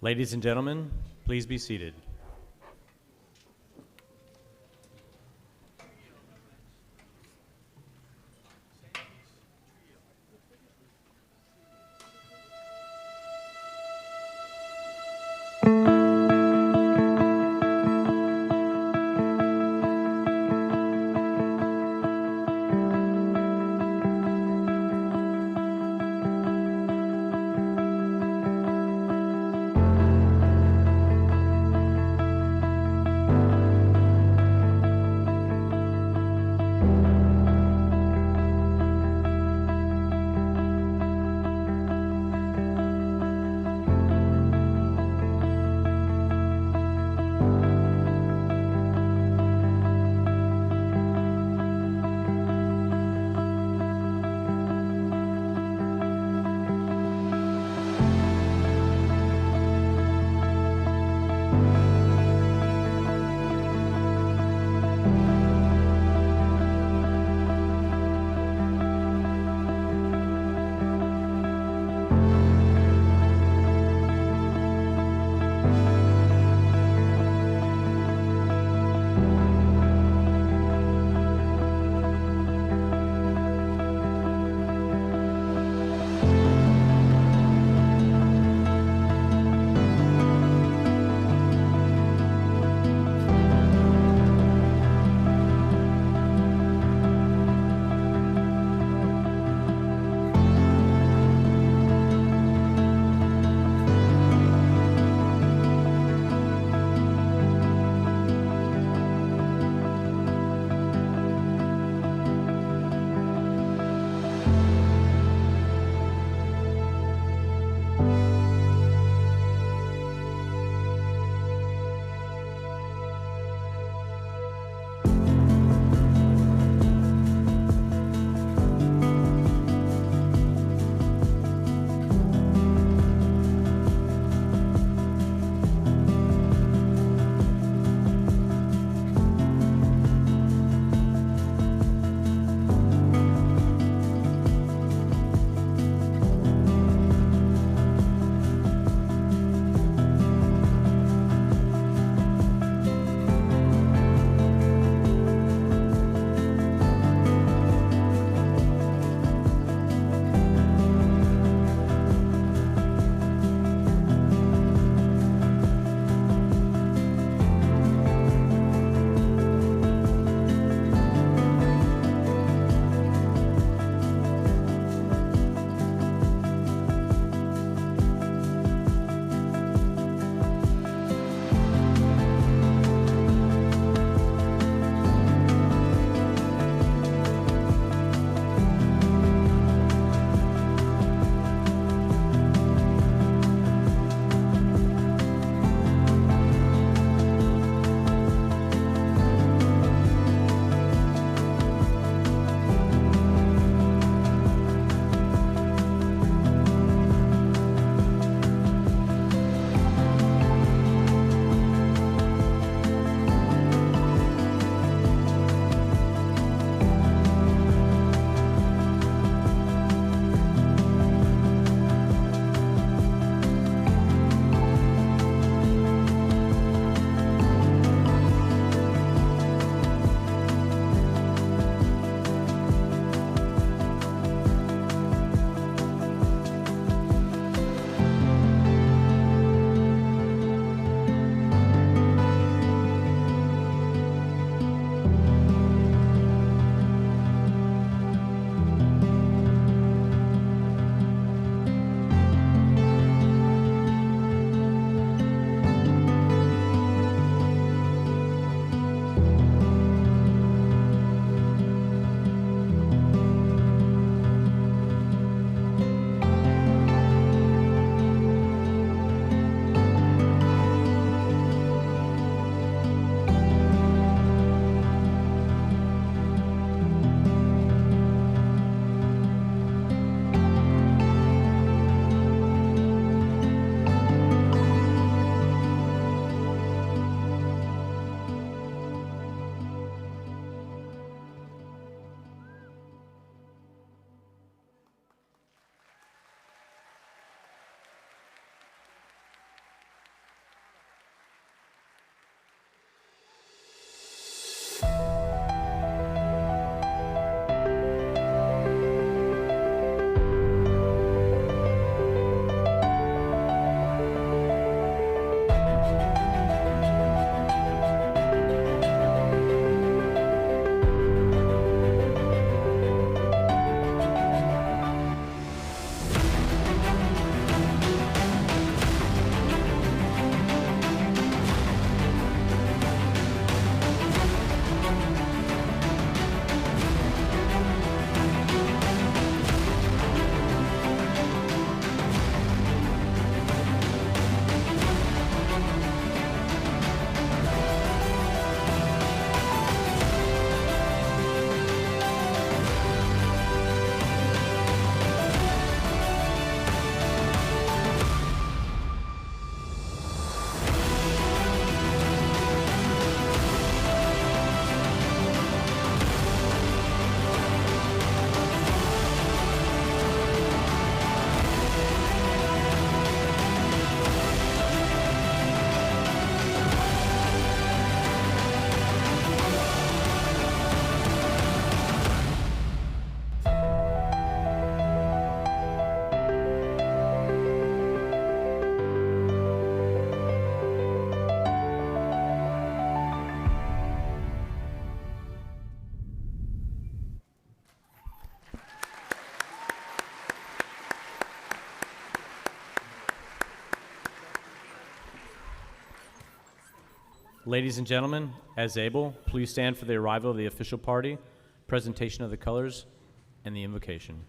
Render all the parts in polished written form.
Ladies and gentlemen, please be seated. Ladies and gentlemen, as able, please stand for the arrival of the official party, presentation of the colors, and the invocation.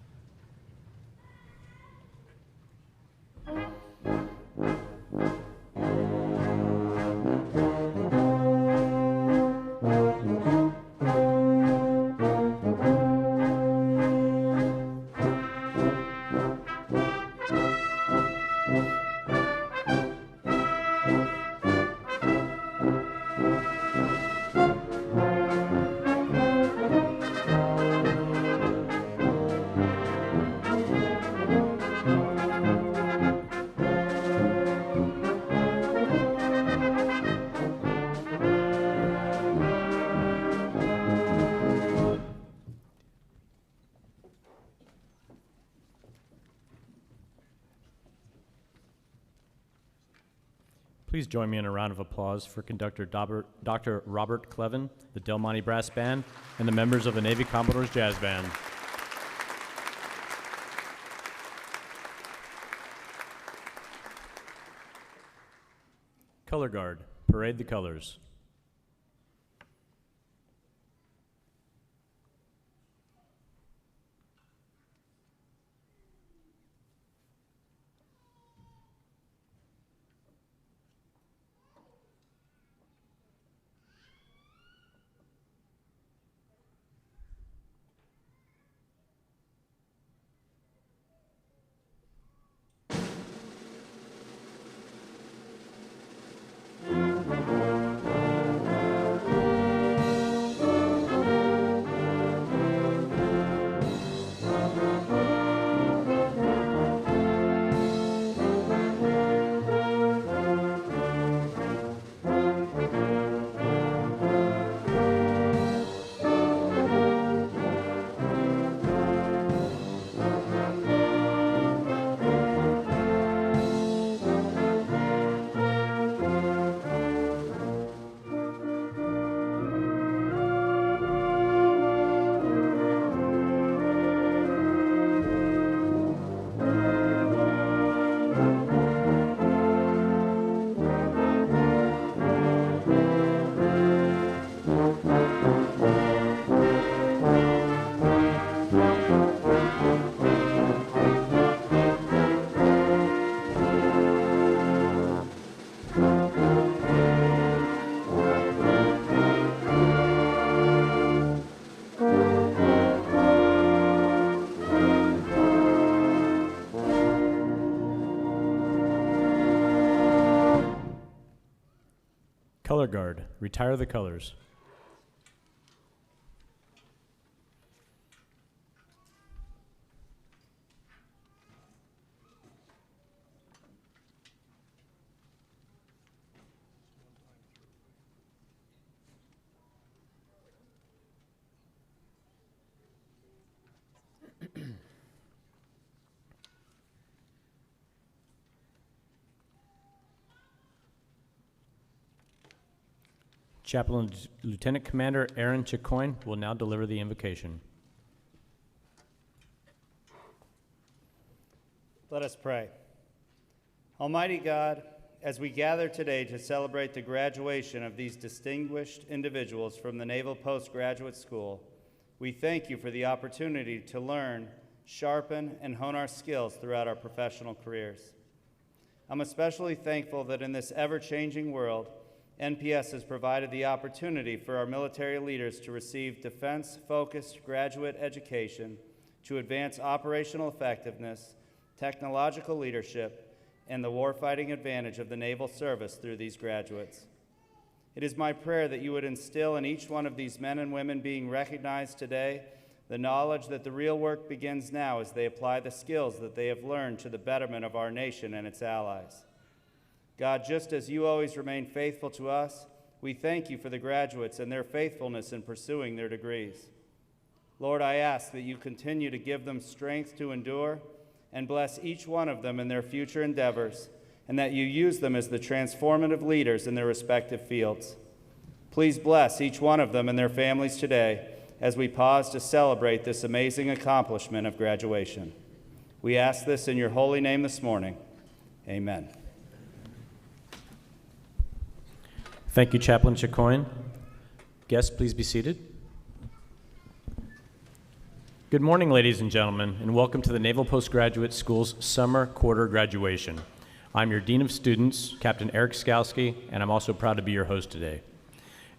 Please join me in a round of applause for conductor Dr. Robert Clevin, the Del Monte Brass Band, and the members of the Navy Commodores Jazz Band. Color Guard, parade the colors. Color Guard, retire the colors. Chaplain Lieutenant Commander Aaron Chicoine will now deliver the invocation. Let us pray. Almighty God, as we gather today to celebrate the graduation of these distinguished individuals from the Naval Postgraduate School, we thank you for the opportunity to learn, sharpen, and hone our skills throughout our professional careers. I'm especially thankful that in this ever-changing world, NPS has provided the opportunity for our military leaders to receive defense-focused graduate education to advance operational effectiveness, technological leadership, and the warfighting advantage of the naval service through these graduates. It is my prayer that you would instill in each one of these men and women being recognized today the knowledge that the real work begins now as they apply the skills that they have learned to the betterment of our nation and its allies. God, just as you always remain faithful to us, we thank you for the graduates and their faithfulness in pursuing their degrees. Lord, I ask that you continue to give them strength to endure and bless each one of them in their future endeavors, and that you use them as the transformative leaders in their respective fields. Please bless each one of them and their families today as we pause to celebrate this amazing accomplishment of graduation. We ask this in your holy name this morning. Amen. Thank you, Chaplain Chacoin. Guests, please be seated. Good morning, ladies and gentlemen, and welcome to the Naval Postgraduate School's summer quarter graduation. I'm your Dean of Students, Captain Eric Skalski, and I'm also proud to be your host today.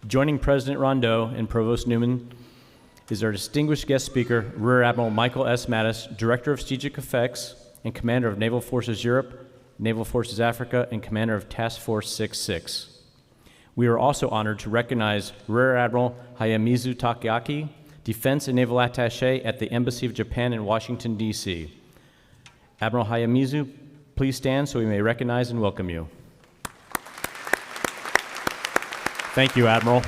Joining President Rondeau and Provost Newman is our distinguished guest speaker, Rear Admiral Michael S. Mattis, Director of Strategic Effects and Commander of Naval Forces Europe, Naval Forces Africa, and Commander of Task Force 66. We are also honored to recognize Rear Admiral Hayamizu Takeaki, Defense and Naval Attaché at the Embassy of Japan in Washington, D.C. Admiral Hayamizu, please stand so we may recognize and welcome you. Thank you, Admiral.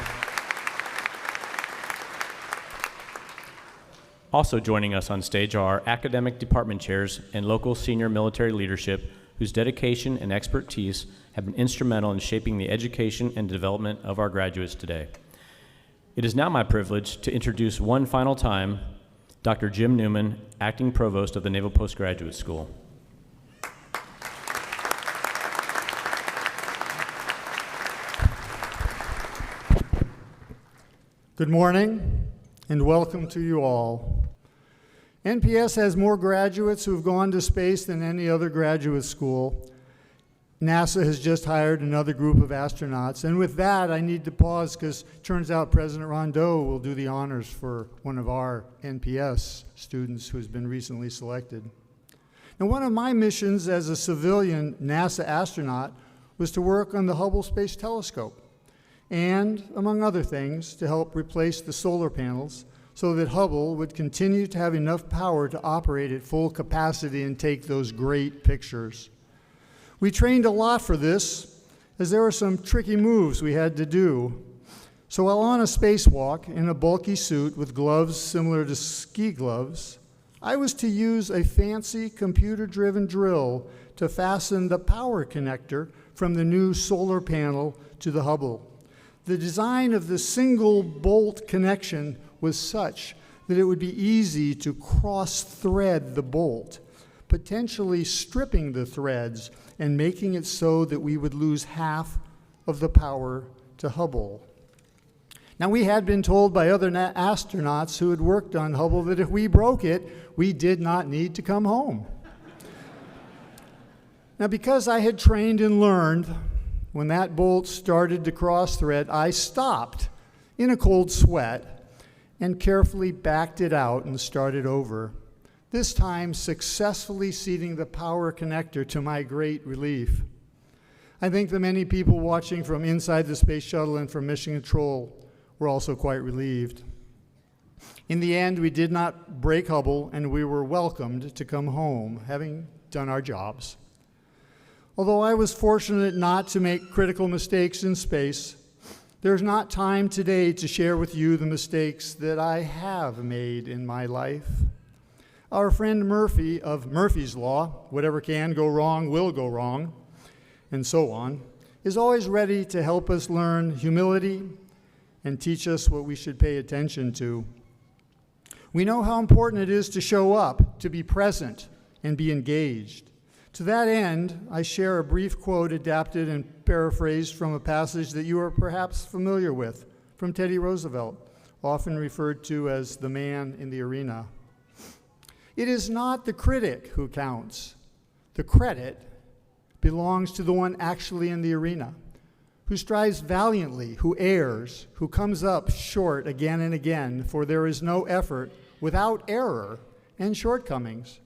Also joining us on stage are academic department chairs and local senior military leadership whose dedication and expertise have been instrumental in shaping the education and development of our graduates today. It is now my privilege to introduce one final time Dr. Jim Newman, Acting Provost of the Naval Postgraduate School. Good morning and welcome to you all. NPS has more graduates who have gone to space than any other graduate school. NASA has just hired another group of astronauts. And with that, I need to pause because it turns out President Rondeau will do the honors for one of our NPS students who has been recently selected. Now, one of my missions as a civilian NASA astronaut was to work on the Hubble Space Telescope and, among other things, to help replace the solar panels so that Hubble would continue to have enough power to operate at full capacity and take those great pictures. We trained a lot for this, as there were some tricky moves we had to do. So while on a spacewalk in a bulky suit with gloves similar to ski gloves, I was to use a fancy computer-driven drill to fasten the power connector from the new solar panel to the Hubble. The design of the single bolt connection was such that it would be easy to cross-thread the bolt, potentially stripping the threads and making it so that we would lose half of the power to Hubble. Now, we had been told by other astronauts who had worked on Hubble that if we broke it, we did not need to come home. Now, because I had trained and learned, when that bolt started to cross-thread, I stopped in a cold sweat and carefully backed it out and started over, this time successfully seating the power connector to my great relief. I think the many people watching from inside the space shuttle and from mission control were also quite relieved. In the end, we did not break Hubble, and we were welcomed to come home, having done our jobs. Although I was fortunate not to make critical mistakes in space, there's not time today to share with you the mistakes that I have made in my life. Our friend Murphy of Murphy's Law, whatever can go wrong will go wrong, and so on, is always ready to help us learn humility and teach us what we should pay attention to. We know how important it is to show up, to be present, and be engaged. To that end, I share a brief quote adapted and paraphrased from a passage that you are perhaps familiar with, from Teddy Roosevelt, often referred to as the man in the arena. It is not the critic who counts. The credit belongs to the one actually in the arena, who strives valiantly, who errs, who comes up short again and again, for there is no effort without error and shortcomings,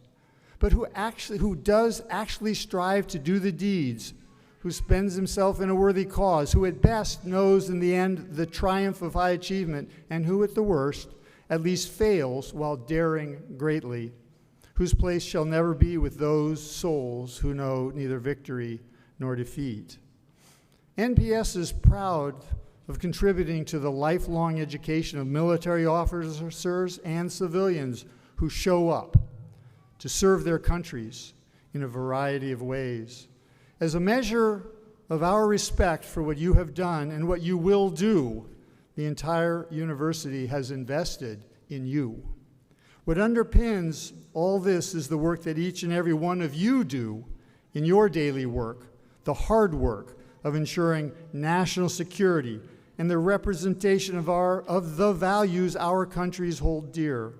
but who does actually strive to do the deeds, who spends himself in a worthy cause, who at best knows in the end the triumph of high achievement, and who at the worst at least fails while daring greatly, whose place shall never be with those souls who know neither victory nor defeat. NPS is proud of contributing to the lifelong education of military officers and civilians who show up to serve their countries in a variety of ways. As a measure of our respect for what you have done and what you will do, the entire university has invested in you. What underpins all this is the work that each and every one of you do in your daily work, the hard work of ensuring national security and the representation of the values our countries hold dear.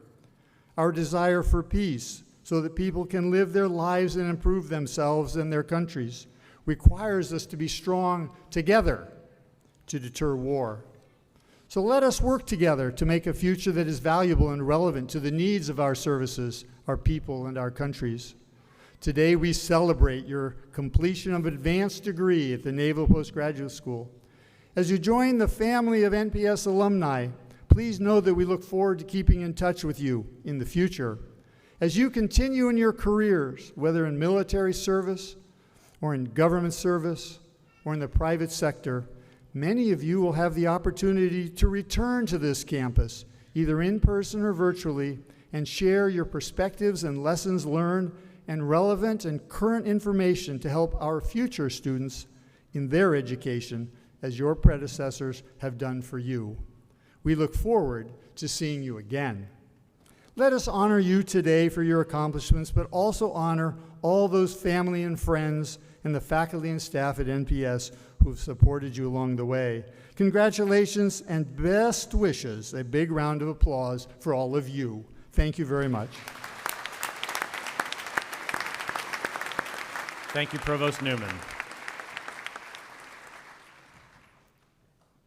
Our desire for peace, so that people can live their lives and improve themselves and their countries, requires us to be strong together to deter war. So let us work together to make a future that is valuable and relevant to the needs of our services, our people, and our countries. Today we celebrate your completion of an advanced degree at the Naval Postgraduate School. As you join the family of NPS alumni, please know that we look forward to keeping in touch with you in the future. As you continue in your careers, whether in military service or in government service or in the private sector, many of you will have the opportunity to return to this campus, either in person or virtually, and share your perspectives and lessons learned and relevant and current information to help our future students in their education as your predecessors have done for you. We look forward to seeing you again. Let us honor you today for your accomplishments, but also honor all those family and friends and the faculty and staff at NPS who have supported you along the way. Congratulations and best wishes. A big round of applause for all of you. Thank you very much. Thank you, Provost Newman.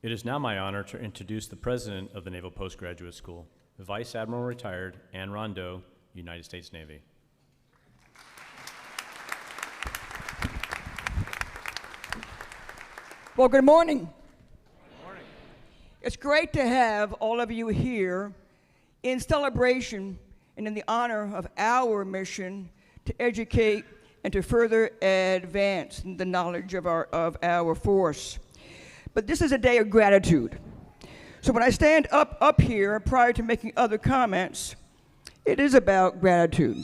It is now my honor to introduce the President of the Naval Postgraduate School, Vice Admiral Retired Anne Rondeau, United States Navy. Well, good morning. Good morning. It's great to have all of you here in celebration and in the honor of our mission to educate and to further advance the knowledge of our force. But this is a day of gratitude. So when I stand up here prior to making other comments, it is about gratitude.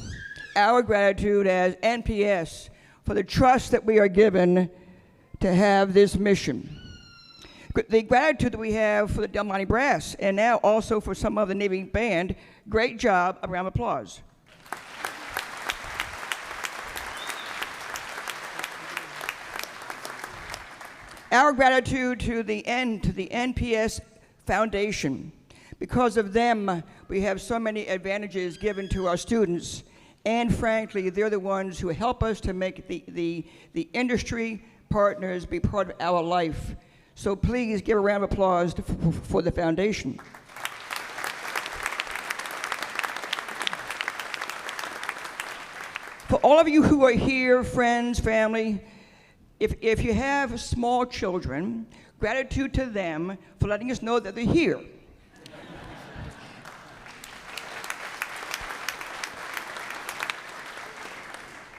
Our gratitude as NPS for the trust that we are given to have this mission. The gratitude that we have for the Del Monte Brass, and now also for some of the Navy Band. Great job, a round of applause. Our gratitude to the NPS Foundation. Because of them, we have so many advantages given to our students, and frankly, they're the ones who help us to make the industry partners be part of our life. So please give a round of applause for the foundation. For all of you who are here, friends, family, if you have small children, gratitude to them for letting us know that they're here.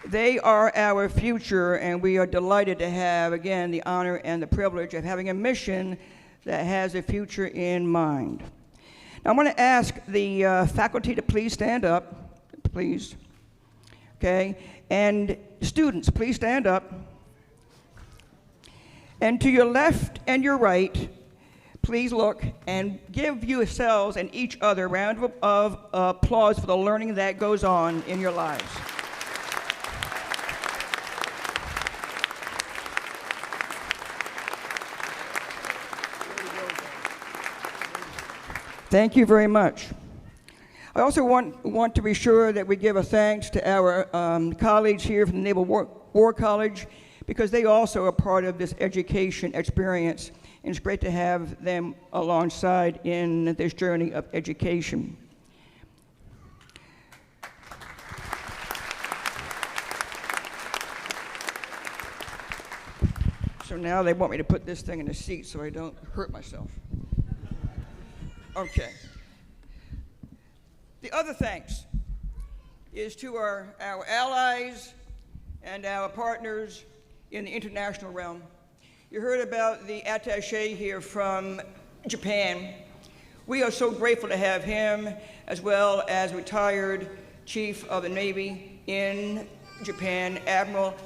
They are our future, and we are delighted to have, again, the honor and the privilege of having a mission that has a future in mind. Now, I want to ask the faculty to please stand up, please. Okay, and students, please stand up. And to your left and your right, please look and give yourselves and each other a round of applause for the learning that goes on in your lives. Thank you very much. I also want to be sure that we give a thanks to our colleagues here from the Naval War College, because they also are part of this education experience, and it's great to have them alongside in this journey of education. So now they want me to put this thing in the seat so I don't hurt myself. Okay. The other thanks is to our allies and our partners in the international realm. You heard about the attaché here from Japan. We are so grateful to have him, as well as retired Chief of the Navy in Japan, Admiral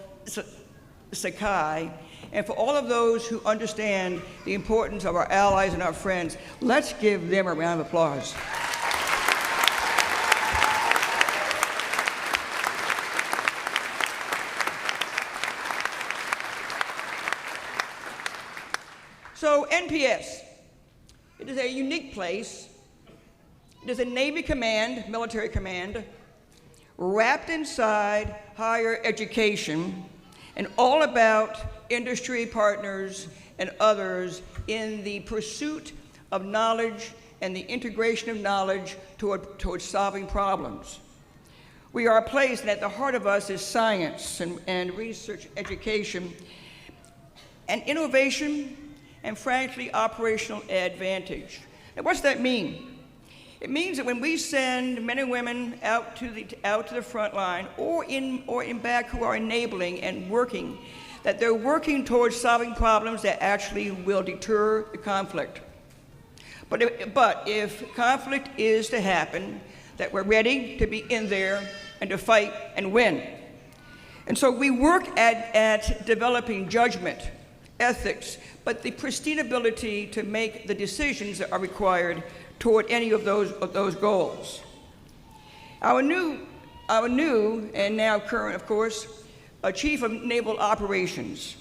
Sakai. And for all of those who understand the importance of our allies and our friends, let's give them a round of applause. So NPS, it is a unique place. It is a Navy command, military command, wrapped inside higher education and all about industry partners and others in the pursuit of knowledge and the integration of knowledge towards solving problems. We are a place, and at the heart of us is science and research education and innovation and, frankly, operational advantage. And what's that mean? It means that when we send men and women out to the front line or in back who are enabling and working, that they're working towards solving problems that actually will deter the conflict. But if conflict is to happen, that we're ready to be in there and to fight and win. And so we work at developing judgment, ethics, but the pristine ability to make the decisions that are required toward any of those goals. Our new and now current, of course, Chief of Naval Operations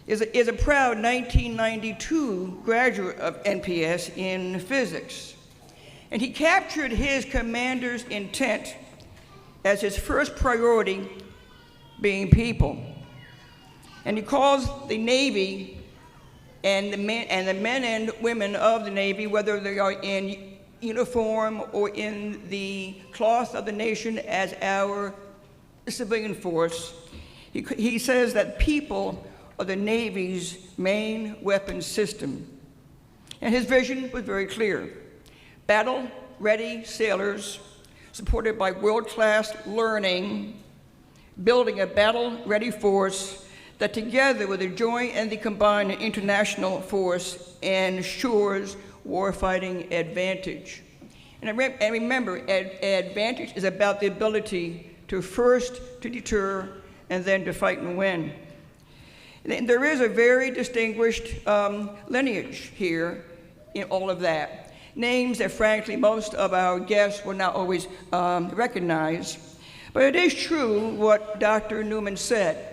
is a proud 1992 graduate of NPS in physics. And he captured his commander's intent as his first priority being people. And he calls the Navy and the men and women of the Navy, whether they are in uniform or in the cloth of the nation, as our civilian force. He says that people are the Navy's main weapons system. And his vision was very clear. Battle-ready sailors supported by world-class learning, building a battle-ready force that together with the joint and the combined international force ensures warfighting advantage. And remember, advantage is about the ability to first to deter and then to fight and win. And there is a very distinguished lineage here in all of that. Names that frankly most of our guests will not always recognize. But it is true what Dr. Newman said.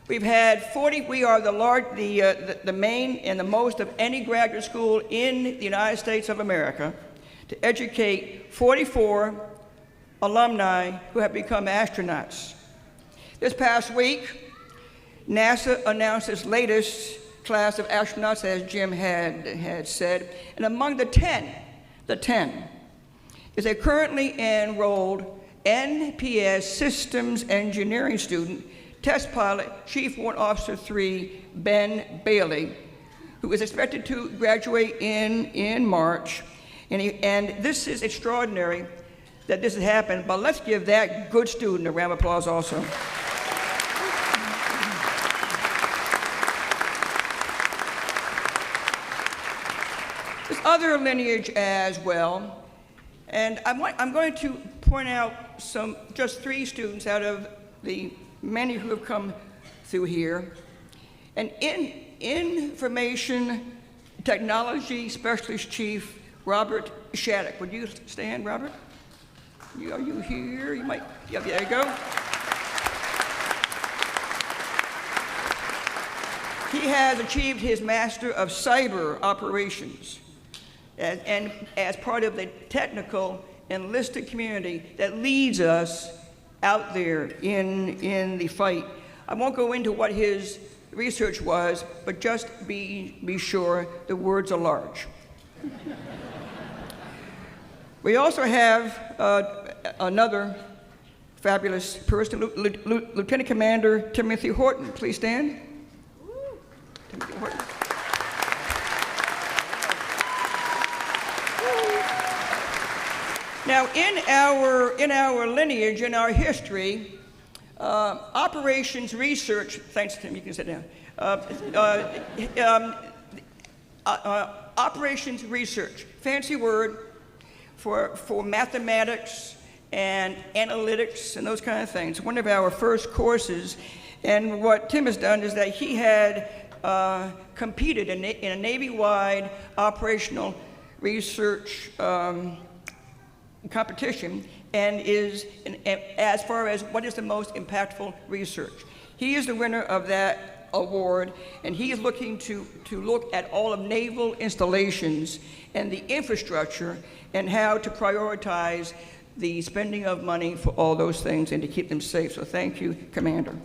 We've had 40, we are the main and the most of any graduate school in the United States of America to educate 44 alumni who have become astronauts. This past week, NASA announced its latest class of astronauts, as Jim had said, and among the 10 is a currently enrolled NPS Systems Engineering student, Test Pilot Chief Warrant Officer 3, Ben Bailey, who is expected to graduate in March. And this is extraordinary that this has happened, but let's give that good student a round of applause also. There's other lineage as well, and I'm going to point out just 3 students out of the many who have come through here. And Information Technology Specialist Chief Robert Shattuck. Would you stand, Robert? Are you here? You might, yeah, there you go. He has achieved his Master of Cyber Operations and as part of the technical enlisted community that leads us out there in the fight. I won't go into what his research was, but just be sure the words are large. We also have another fabulous person, Lieutenant Commander Timothy Horton. Please stand. Timothy Horton. Now, in our lineage, in our history, operations research. Thanks, Tim. You can sit down. Operations research, fancy word for mathematics and analytics and those kind of things. One of our first courses, and what Tim has done is that he had competed in a Navy-wide operational research competition, and as far as what is the most impactful research. He is the winner of that award, and he is looking to look at all of naval installations and the infrastructure and how to prioritize the spending of money for all those things and to keep them safe. So thank you, Commander.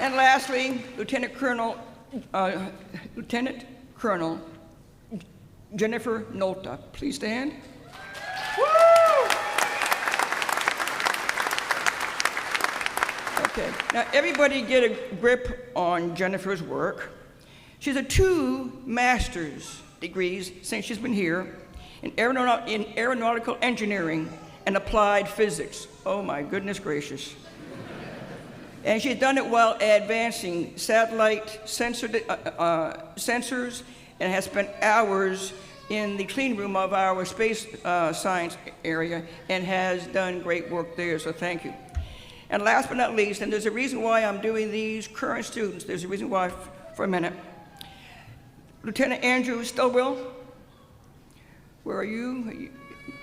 And lastly, Lieutenant Colonel Jennifer Nolta. Please stand. Woo! Okay, now everybody get a grip on Jennifer's work. She's a 2 master's degrees since she's been here in aeronautical engineering and applied physics. Oh my goodness gracious. And she's done it while advancing satellite sensors and has spent hours in the clean room of our space science area and has done great work there, so thank you. And last but not least, and there's a reason why I'm doing these current students, there's a reason why for a minute. Lieutenant Andrew Stillwell, where are you?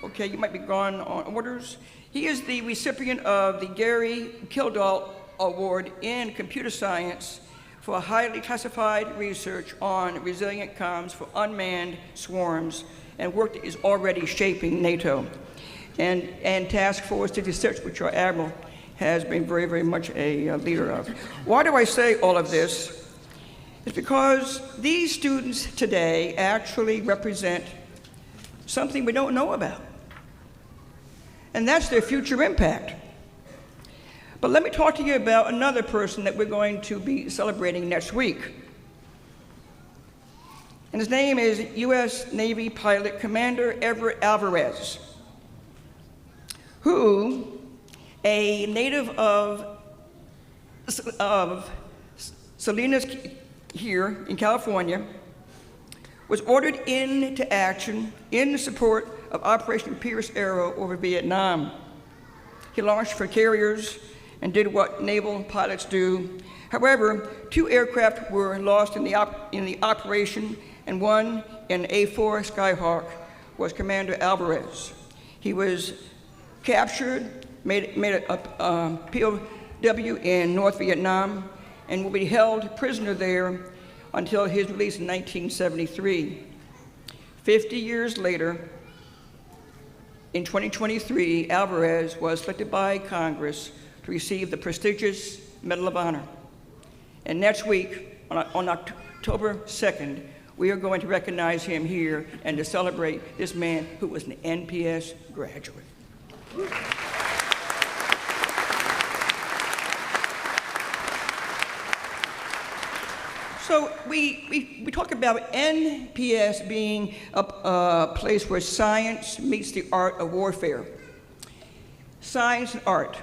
Okay, you might be gone on orders. He is the recipient of the Gary Kildall Award in Computer Science for highly classified research on resilient comms for unmanned swarms, and work that is already shaping NATO. And Task Force 56, which our Admiral has been very, very much a leader of. Why do I say all of this? It's because these students today actually represent something we don't know about, and that's their future impact. But let me talk to you about another person that we're going to be celebrating next week. And his name is U.S. Navy pilot Commander Everett Alvarez, who, a native of Salinas here in California, was ordered into action in support of Operation Pierce Arrow over Vietnam. He launched for carriers and did what naval pilots do. However, 2 aircraft were lost in the operation, and one, an A-4 Skyhawk, was Commander Alvarez. He was captured, made a POW in North Vietnam, and will be held prisoner there until his release in 1973. 50 years later, in 2023, Alvarez was selected by Congress to receive the prestigious Medal of Honor. And next week, on October 2nd, we are going to recognize him here and to celebrate this man who was an NPS graduate. So we talk about NPS being a place where science meets the art of warfare. Science and art.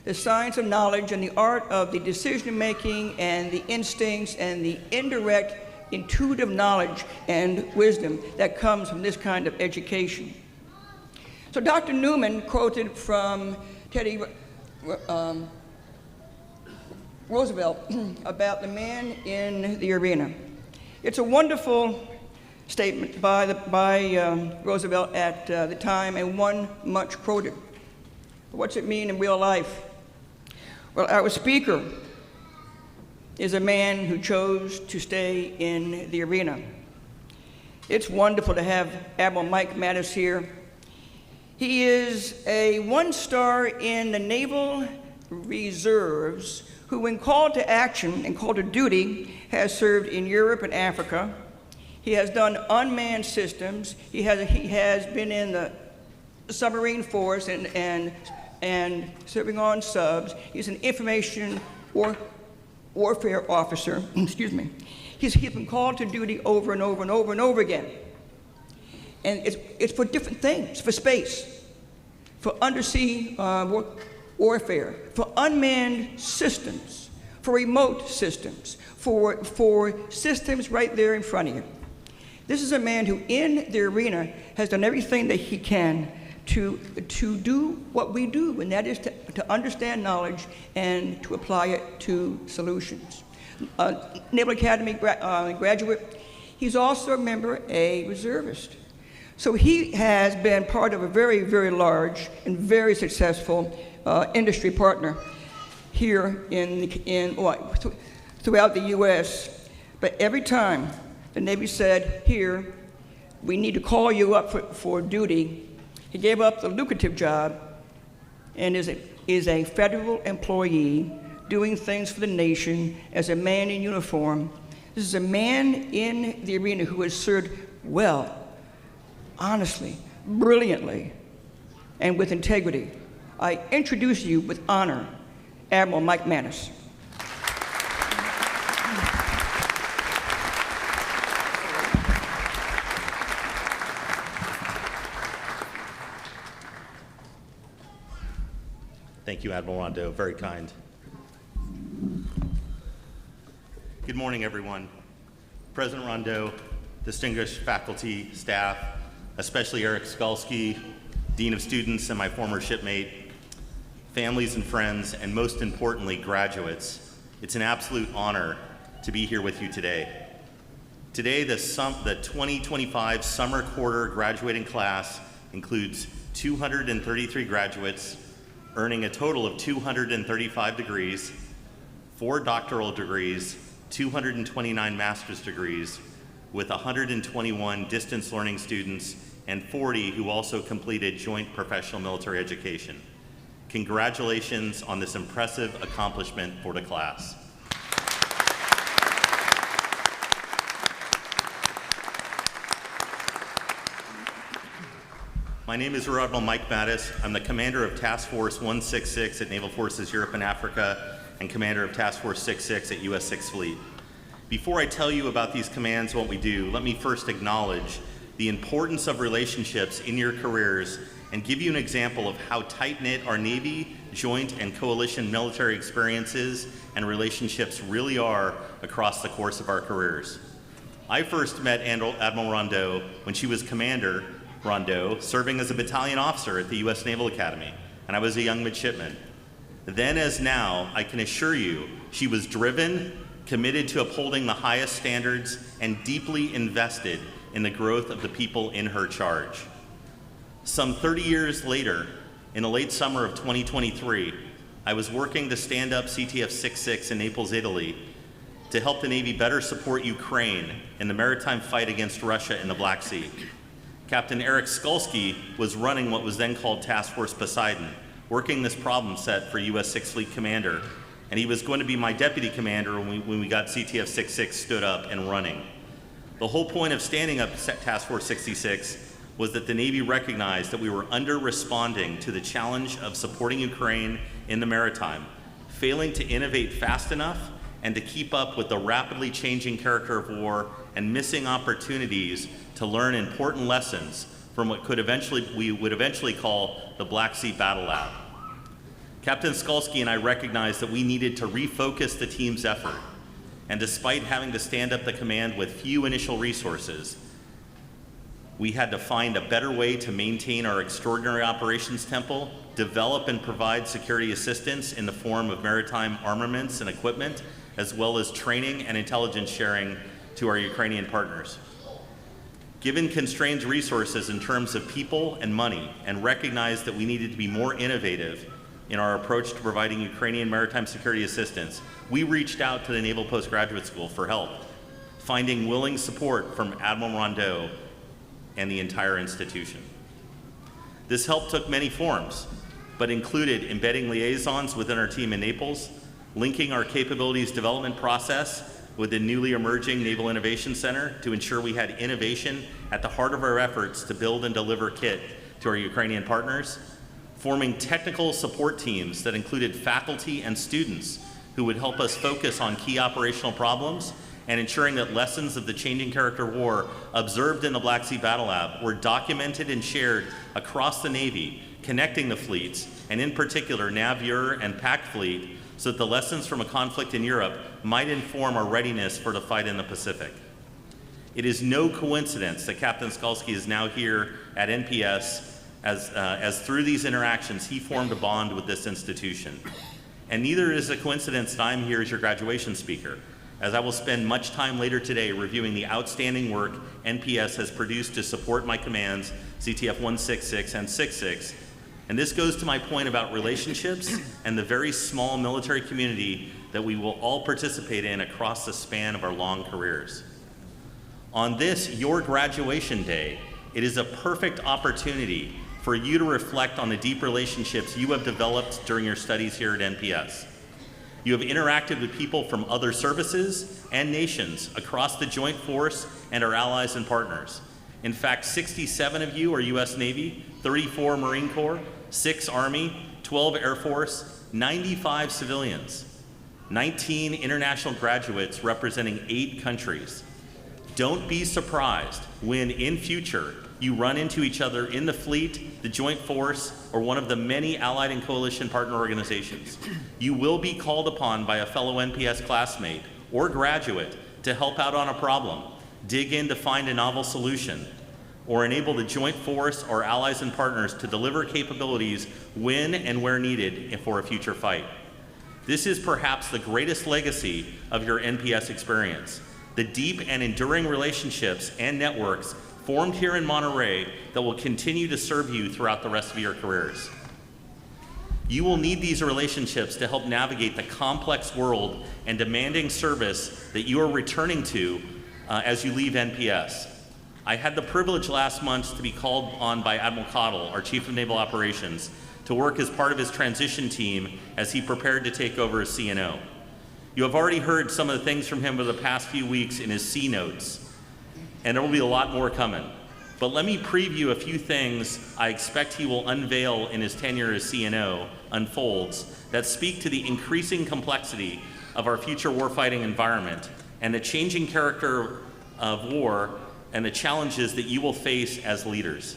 The science of knowledge and the art of the decision-making and the instincts and the indirect intuitive knowledge and wisdom that comes from this kind of education. So Dr. Newman quoted from Teddy Roosevelt about the man in the arena. It's a wonderful statement by Roosevelt at the time, and one much quoted. What's it mean in real life? Well, our speaker is a man who chose to stay in the arena. It's wonderful to have Admiral Mike Mattis here. He is a 1-star in the Naval Reserves who, when called to action and called to duty, has served in Europe and Africa. He has done unmanned systems. He has been in the submarine force and serving on subs. He's an information warfare officer. Excuse me. He's been called to duty over and over and over and over again. And it's for different things, for space, for undersea warfare, for unmanned systems, for remote systems, for systems right there in front of you. This is a man who, in the arena, has done everything that he can to do what we do, and that is to understand knowledge and to apply it to solutions. Naval Academy graduate. He's also a member, a reservist. So he has been part of a very, very large and very successful industry partner here throughout the U.S. But every time the Navy said, here, we need to call you up for duty, he gave up the lucrative job and is a federal employee doing things for the nation as a man in uniform. This is a man in the arena who has served well, honestly, brilliantly, and with integrity. I introduce you with honor, Admiral Mike Mattis. Thank you, Admiral Rondeau, very kind. Good morning, everyone. President Rondeau, distinguished faculty, staff, especially Eric Skalski, Dean of Students and my former shipmate, families and friends, and most importantly, graduates. It's an absolute honor to be here with you today. Today, the 2025 summer quarter graduating class includes 233 graduates, earning a total of 235 degrees, 4 doctoral degrees, 229 master's degrees, with 121 distance learning students and 40 who also completed joint professional military education. Congratulations on this impressive accomplishment for the class. My name is Rear Adm Mike Mattis. I'm the commander of Task Force 166 at Naval Forces Europe and Africa and commander of Task Force 66 at US 6th Fleet. Before I tell you about these commands and what we do, let me first acknowledge the importance of relationships in your careers and give you an example of how tight-knit our Navy, joint, and coalition military experiences and relationships really are across the course of our careers. I first met Admiral Rondeau when she was Commander Rondeau, serving as a battalion officer at the U.S. Naval Academy, and I was a young midshipman. Then as now, I can assure you, she was driven, committed to upholding the highest standards, and deeply invested in the growth of the people in her charge. Some 30 years later, in the late summer of 2023, I was working to stand up CTF 66 in Naples, Italy, to help the Navy better support Ukraine in the maritime fight against Russia in the Black Sea. Captain Eric Skalski was running what was then called Task Force Poseidon, working this problem set for US 6th Fleet Commander, and he was going to be my deputy commander when we got CTF 66 stood up and running. The whole point of standing up Task Force 66 was that the Navy recognized that we were under-responding to the challenge of supporting Ukraine in the maritime, failing to innovate fast enough and to keep up with the rapidly changing character of war and missing opportunities to learn important lessons from what we would eventually call the Black Sea Battle Lab. Captain Skalski and I recognized that we needed to refocus the team's effort, and despite having to stand up the command with few initial resources, we had to find a better way to maintain our extraordinary operations tempo, develop and provide security assistance in the form of maritime armaments and equipment, as well as training and intelligence sharing to our Ukrainian partners. Given constrained resources in terms of people and money, and recognized that we needed to be more innovative in our approach to providing Ukrainian maritime security assistance, we reached out to the Naval Postgraduate School for help, finding willing support from Admiral Rondeau and the entire institution. This help took many forms, but included embedding liaisons within our team in Naples, linking our capabilities development process with the newly emerging Naval Innovation Center to ensure we had innovation at the heart of our efforts to build and deliver kit to our Ukrainian partners, forming technical support teams that included faculty and students who would help us focus on key operational problems, and ensuring that lessons of the changing character war observed in the Black Sea Battle Lab were documented and shared across the Navy, connecting the fleets, and in particular NAVUR and PAC Fleet, so that the lessons from a conflict in Europe might inform our readiness for the fight in the Pacific. It is no coincidence that Captain Skalski is now here at NPS, as through these interactions he formed a bond with this institution. And neither is it a coincidence that I'm here as your graduation speaker, as I will spend much time later today reviewing the outstanding work NPS has produced to support my commands, CTF 166 and 66, And this goes to my point about relationships and the very small military community that we will all participate in across the span of our long careers. On this, your graduation day, it is a perfect opportunity for you to reflect on the deep relationships you have developed during your studies here at NPS. You have interacted with people from other services and nations across the Joint Force and our allies and partners. In fact, 67 of you are US Navy, 34 Marine Corps, 6 Army, 12 Air Force, 95 civilians, 19 international graduates representing 8 countries. Don't be surprised when, in future, you run into each other in the fleet, the Joint Force, or one of the many allied and coalition partner organizations. You will be called upon by a fellow NPS classmate or graduate to help out on a problem, dig in to find a novel solution, or enable the Joint Force or allies and partners to deliver capabilities when and where needed for a future fight. This is perhaps the greatest legacy of your NPS experience, the deep and enduring relationships and networks formed here in Monterey that will continue to serve you throughout the rest of your careers. You will need these relationships to help navigate the complex world and demanding service that you are returning to as you leave NPS. I had the privilege last month to be called on by Admiral Cottle, our Chief of Naval Operations, to work as part of his transition team as he prepared to take over as CNO. You have already heard some of the things from him over the past few weeks in his C notes, and there will be a lot more coming. But let me preview a few things I expect he will unveil in his tenure as CNO unfolds that speak to the increasing complexity of our future warfighting environment and the changing character of war and the challenges that you will face as leaders.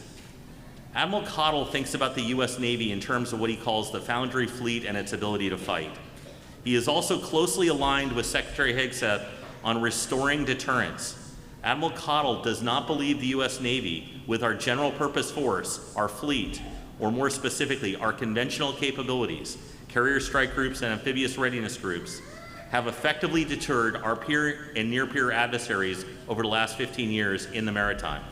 Admiral Cottle thinks about the US Navy in terms of what he calls the foundry fleet and its ability to fight. He is also closely aligned with Secretary Hegseth on restoring deterrence. Admiral Cottle does not believe the US Navy, with our general purpose force, our fleet, or more specifically, our conventional capabilities, carrier strike groups and amphibious readiness groups, have effectively deterred our peer and near-peer adversaries over the last 15 years in the maritime.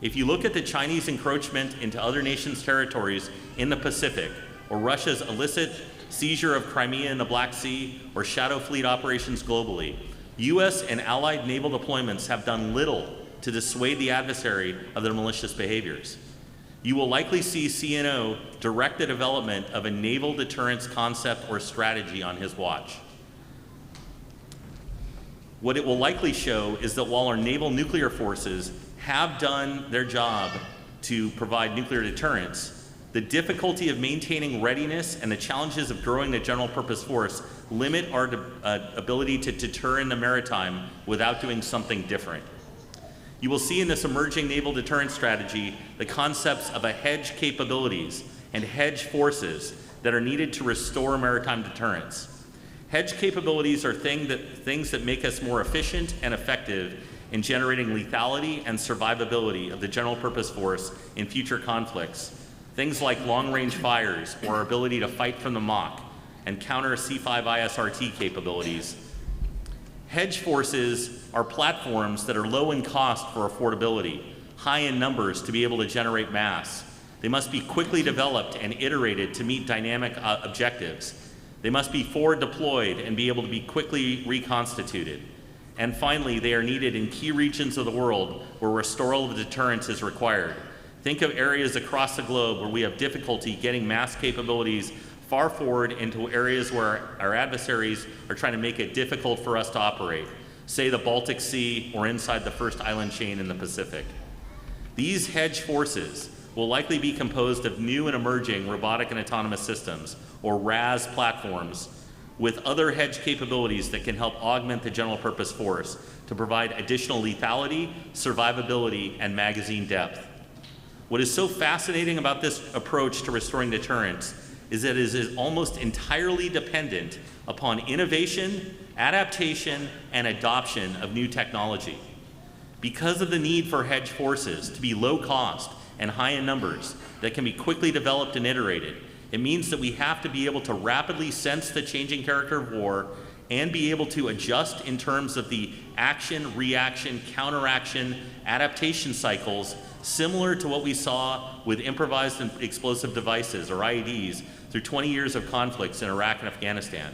If you look at the Chinese encroachment into other nations' territories in the Pacific, or Russia's illicit seizure of Crimea in the Black Sea, or shadow fleet operations globally, US and allied naval deployments have done little to dissuade the adversary of their malicious behaviors. You will likely see CNO direct the development of a naval deterrence concept or strategy on his watch. What it will likely show is that while our naval nuclear forces have done their job to provide nuclear deterrence, the difficulty of maintaining readiness and the challenges of growing the general purpose force limit our ability to deter in the maritime without doing something different. You will see in this emerging naval deterrence strategy the concepts of a hedge capabilities and hedge forces that are needed to restore maritime deterrence. Hedge capabilities are things that make us more efficient and effective in generating lethality and survivability of the general purpose force in future conflicts. Things like long-range fires or our ability to fight from the Mach and counter C5 ISRT capabilities. Hedge forces are platforms that are low in cost for affordability, high in numbers to be able to generate mass. They must be quickly developed and iterated to meet dynamic objectives. They must be forward deployed and be able to be quickly reconstituted. And finally, they are needed in key regions of the world where restoral deterrence is required. Think of areas across the globe where we have difficulty getting mass capabilities far forward into areas where our adversaries are trying to make it difficult for us to operate, say the Baltic Sea or inside the first island chain in the Pacific. These hedge forces will likely be composed of new and emerging robotic and autonomous systems, or RAS platforms, with other hedge capabilities that can help augment the general purpose force to provide additional lethality, survivability, and magazine depth. What is so fascinating about this approach to restoring deterrence is that it is almost entirely dependent upon innovation, adaptation, and adoption of new technology. Because of the need for hedge forces to be low cost and high in numbers that can be quickly developed and iterated, it means that we have to be able to rapidly sense the changing character of war and be able to adjust in terms of the action, reaction, counteraction, adaptation cycles similar to what we saw with improvised and explosive devices, or IEDs, through 20 years of conflicts in Iraq and Afghanistan.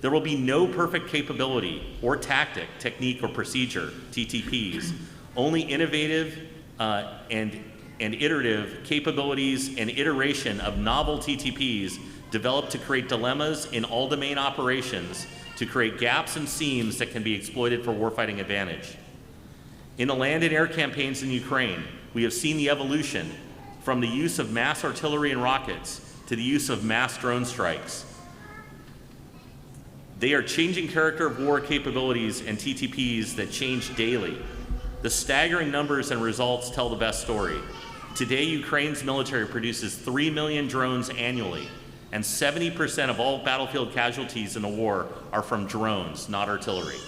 There will be no perfect capability or tactic, technique, or procedure, TTPs, only innovative and iterative capabilities and iteration of novel TTPs developed to create dilemmas in all domain operations, to create gaps and seams that can be exploited for warfighting advantage. In the land and air campaigns in Ukraine, we have seen the evolution from the use of mass artillery and rockets to the use of mass drone strikes. They are changing character of war capabilities and TTPs that change daily. The staggering numbers and results tell the best story. Today, Ukraine's military produces 3 million drones annually, and 70% of all battlefield casualties in the war are from drones, not artillery.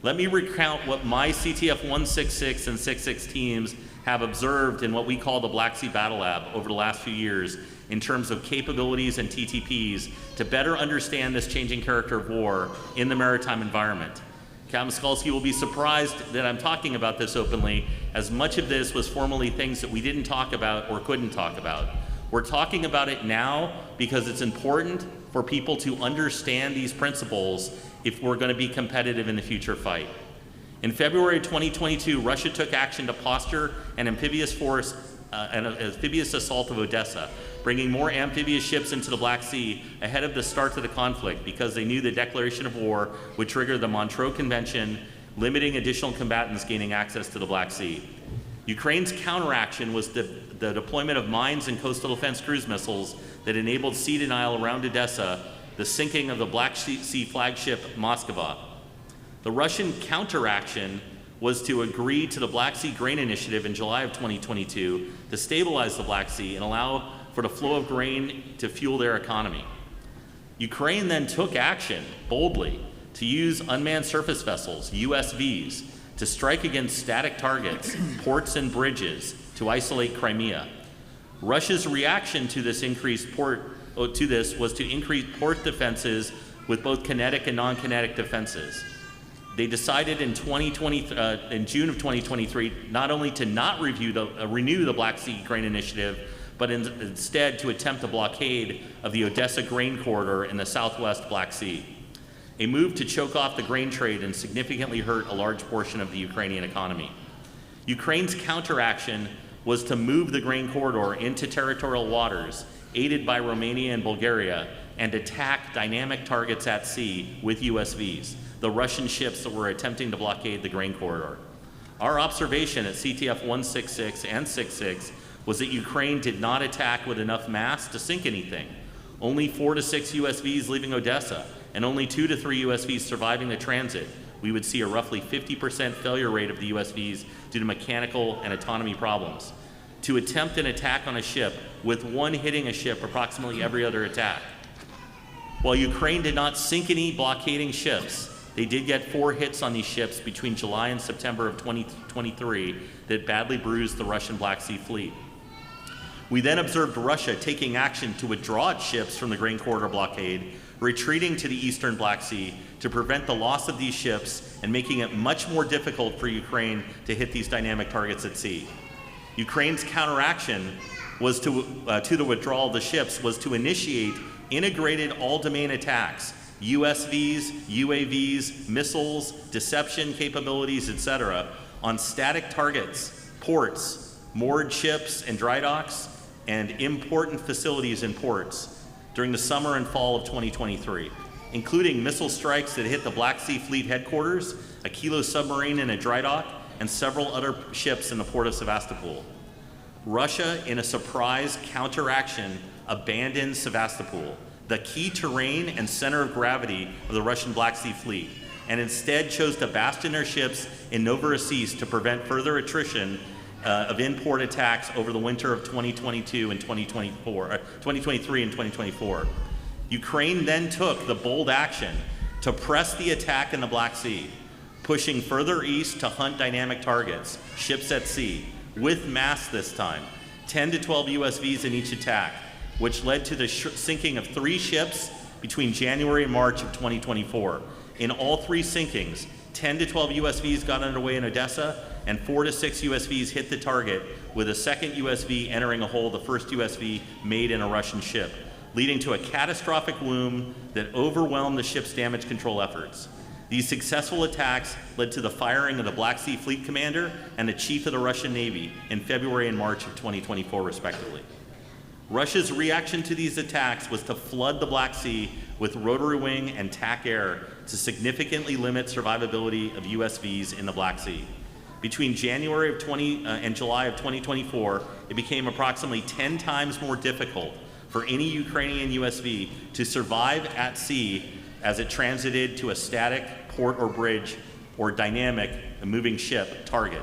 Let me recount what my CTF 166 and 66 teams have observed in what we call the Black Sea Battle Lab over the last few years in terms of capabilities and TTPs to better understand this changing character of war in the maritime environment. Captain Skalski will be surprised that I'm talking about this openly, as much of this was formerly things that we didn't talk about or couldn't talk about. We're talking about it now because it's important for people to understand these principles if we're going to be competitive in the future fight. In February 2022, Russia took action to posture an amphibious assault of Odessa, bringing more amphibious ships into the Black Sea ahead of the start of the conflict because they knew the declaration of war would trigger the Montreux Convention, limiting additional combatants gaining access to the Black Sea. Ukraine's counteraction was the deployment of mines and coastal defense cruise missiles that enabled sea denial around Odessa, the sinking of the Black Sea flagship Moskva. The Russian counteraction was to agree to the Black Sea Grain Initiative in July of 2022 to stabilize the Black Sea and allow for the flow of grain to fuel their economy. Ukraine then took action boldly to use unmanned surface vessels, USVs, to strike against static targets, ports and bridges to isolate Crimea. Russia's reaction to this was to increase port defenses with both kinetic and non-kinetic defenses. They decided in June of 2023 not only to not renew the Black Sea Grain Initiative, but instead to attempt a blockade of the Odessa grain corridor in the southwest Black Sea, a move to choke off the grain trade and significantly hurt a large portion of the Ukrainian economy. Ukraine's counteraction was to move the grain corridor into territorial waters, aided by Romania and Bulgaria, and attack dynamic targets at sea with USVs, the Russian ships that were attempting to blockade the grain corridor. Our observation at CTF 166 and 66 was that Ukraine did not attack with enough mass to sink anything. Only 4 to 6 USVs leaving Odessa, and only 2 to 3 USVs surviving the transit. We would see a roughly 50% failure rate of the USVs due to mechanical and autonomy problems. To attempt an attack on a ship, with one hitting a ship approximately every other attack. While Ukraine did not sink any blockading ships, they did get 4 hits on these ships between July and September of 2023 that badly bruised the Russian Black Sea Fleet. We then observed Russia taking action to withdraw its ships from the grain corridor blockade, retreating to the eastern Black Sea to prevent the loss of these ships and making it much more difficult for Ukraine to hit these dynamic targets at sea. Ukraine's counteraction was to the withdrawal of the ships was to initiate integrated all-domain attacks, USVs, UAVs, missiles, deception capabilities, etc., on static targets, ports, moored ships and dry docks, and important facilities in ports during the summer and fall of 2023, including missile strikes that hit the Black Sea Fleet headquarters, a Kilo submarine in a dry dock, and several other ships in the port of Sevastopol. Russia, in a surprise counteraction, abandoned Sevastopol, the key terrain and center of gravity of the Russian Black Sea Fleet, and instead chose to bastion their ships in Novorossiysk to prevent further attrition of in-port attacks over the winter of 2023 and 2024. Ukraine then took the bold action to press the attack in the Black Sea, pushing further east to hunt dynamic targets, ships at sea, with mass this time, 10 to 12 USVs in each attack, which led to the sinking of 3 ships between January and March of 2024, In all three sinkings, 10 to 12 USVs got underway in Odessa, and 4 to 6 USVs hit the target, with a second USV entering a hole, the first USV made in a Russian ship, leading to a catastrophic wound that overwhelmed the ship's damage control efforts. These successful attacks led to the firing of the Black Sea Fleet Commander and the Chief of the Russian Navy in February and March of 2024, respectively. Russia's reaction to these attacks was to flood the Black Sea with rotary wing and TAC air to significantly limit survivability of USVs in the Black Sea. Between January of and July of 2024, it became approximately 10 times more difficult for any Ukrainian USV to survive at sea as it transited to a static port or bridge or dynamic moving ship target.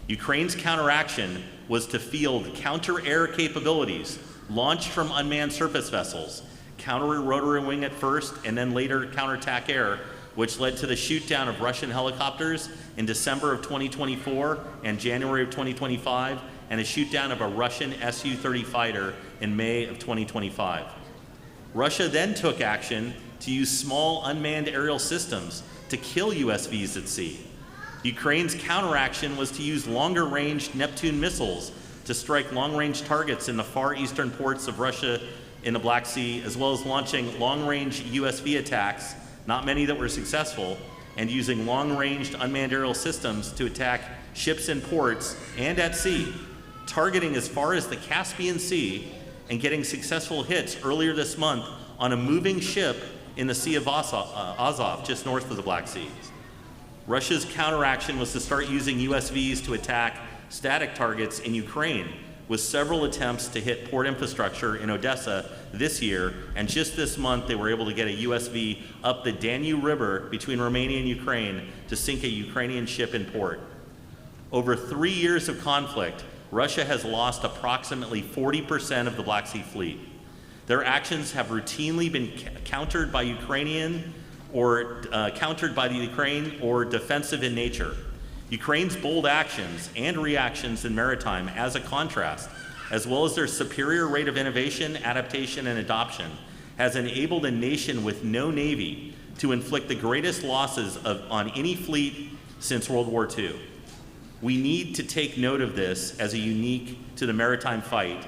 Ukraine's counteraction was to field counter-air capabilities launched from unmanned surface vessels, counter rotary wing at first, and then later counter-attack air, which led to the shoot-down of Russian helicopters in December of 2024 and January of 2025, and a shoot-down of a Russian Su-30 fighter in May of 2025. Russia then took action to use small unmanned aerial systems to kill USVs at sea. Ukraine's counteraction was to use longer-range Neptune missiles to strike long-range targets in the far eastern ports of Russia in the Black Sea, as well as launching long-range USV attacks, not many that were successful, and using long-range unmanned aerial systems to attack ships in ports and at sea, targeting as far as the Caspian Sea and getting successful hits earlier this month on a moving ship in the Sea of Azov, just north of the Black Sea. Russia's counteraction was to start using USVs to attack static targets in Ukraine, with several attempts to hit port infrastructure in Odessa this year, and just this month they were able to get a USV up the Danube River between Romania and Ukraine to sink a Ukrainian ship in port. Over 3 years of conflict, Russia has lost approximately 40% of the Black Sea Fleet. Their actions have routinely been countered by Ukraine or defensive in nature. Ukraine's bold actions and reactions in maritime, as a contrast, as well as their superior rate of innovation, adaptation, and adoption, has enabled a nation with no navy to inflict the greatest losses on any fleet since World War II. We need to take note of this as a unique to the maritime fight,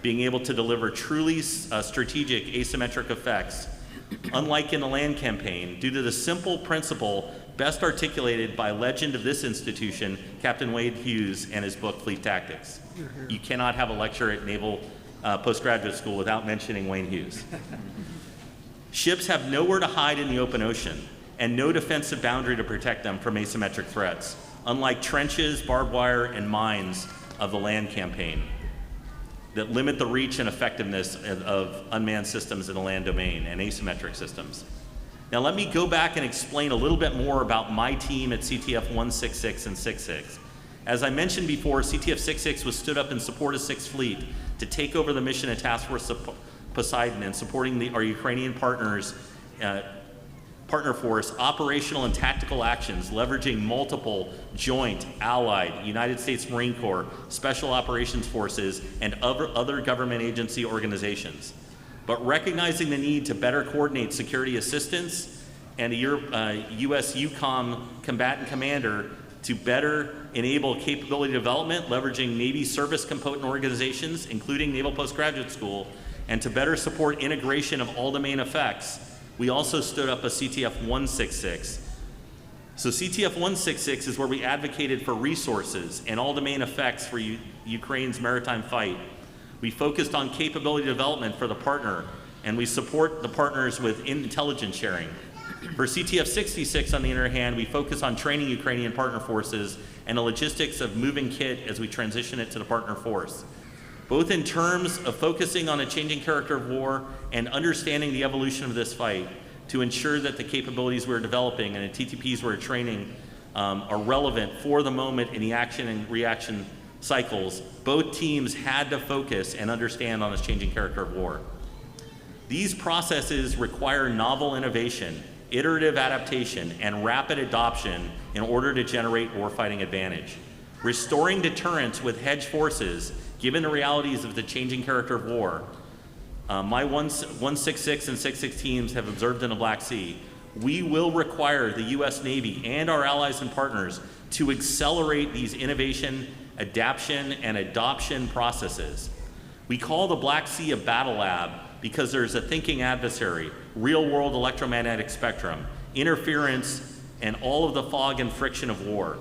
being able to deliver truly strategic asymmetric effects, unlike in the land campaign, due to the simple principle best articulated by legend of this institution, Captain Wade Hughes, and his book, Fleet Tactics. You cannot have a lecture at Naval Postgraduate School without mentioning Wayne Hughes. Ships have nowhere to hide in the open ocean and no defensive boundary to protect them from asymmetric threats, unlike trenches, barbed wire, and mines of the land campaign that limit the reach and effectiveness of unmanned systems in the land domain and asymmetric systems. Now let me go back and explain a little bit more about my team at CTF 166 and 66. As I mentioned before, CTF 66 was stood up in support of 6th Fleet to take over the mission at Task Force Poseidon and supporting our Ukrainian partners, partner force operational and tactical actions, leveraging multiple joint, allied, United States Marine Corps, Special Operations Forces, and other government agency organizations. But recognizing the need to better coordinate security assistance and the U.S. EUCOM combatant commander to better enable capability development, leveraging Navy service component organizations, including Naval Postgraduate School, and to better support integration of all domain effects, we also stood up a CTF 166. So CTF 166 is where we advocated for resources and all domain effects for Ukraine's maritime fight. We focused on capability development for the partner, and we support the partners with intelligence sharing. For CTF 66, on the other hand, we focus on training Ukrainian partner forces and the logistics of moving kit as we transition it to the partner force, both in terms of focusing on the changing character of war and understanding the evolution of this fight to ensure that the capabilities we're developing and the TTPs we're training are relevant for the moment in the action and reaction cycles. Both teams had to focus and understand on this changing character of war. These processes require novel innovation, iterative adaptation, and rapid adoption in order to generate warfighting advantage. Restoring deterrence with hedge forces, given the realities of the changing character of war, my 166 and 66 teams have observed in the Black Sea, we will require the U.S. Navy and our allies and partners to accelerate these innovation, adaptation, and adoption processes. We call the Black Sea a battle lab because there's a thinking adversary, real-world electromagnetic spectrum, interference, and all of the fog and friction of war.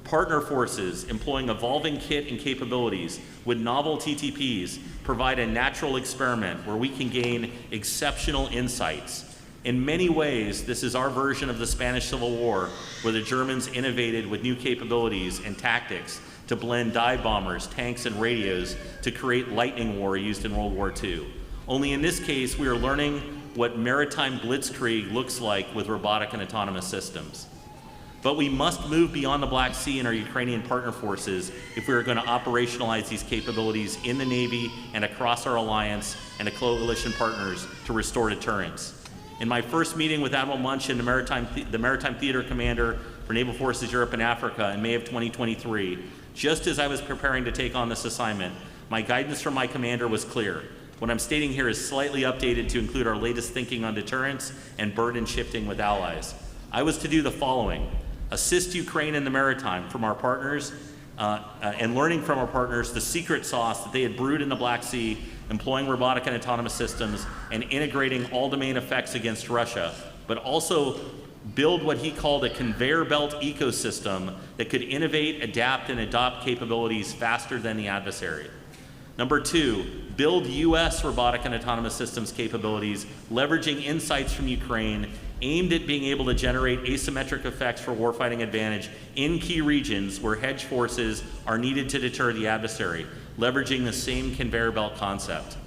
Partner forces employing evolving kit and capabilities with novel TTPs provide a natural experiment where we can gain exceptional insights. In many ways, this is our version of the Spanish Civil War, where the Germans innovated with new capabilities and tactics to blend dive bombers, tanks, and radios to create lightning war used in World War II. Only in this case, we are learning what maritime blitzkrieg looks like with robotic and autonomous systems. But we must move beyond the Black Sea and our Ukrainian partner forces if we are going to operationalize these capabilities in the Navy and across our alliance and the coalition partners to restore deterrence. In my first meeting with Admiral Munch and the Maritime Theater Commander for Naval Forces Europe and Africa in May of 2023, just as I was preparing to take on this assignment, my guidance from my commander was clear. What I'm stating here is slightly updated to include our latest thinking on deterrence and burden shifting with allies. I was to do the following: assist Ukraine in the maritime from our partners and learning from our partners the secret sauce that they had brewed in the Black Sea, employing robotic and autonomous systems and integrating all domain effects against Russia, but also build what he called a conveyor belt ecosystem that could innovate, adapt, and adopt capabilities faster than the adversary. Number two, build U.S. robotic and autonomous systems capabilities, leveraging insights from Ukraine, aimed at being able to generate asymmetric effects for warfighting advantage in key regions where hedge forces are needed to deter the adversary, leveraging the same conveyor belt concept.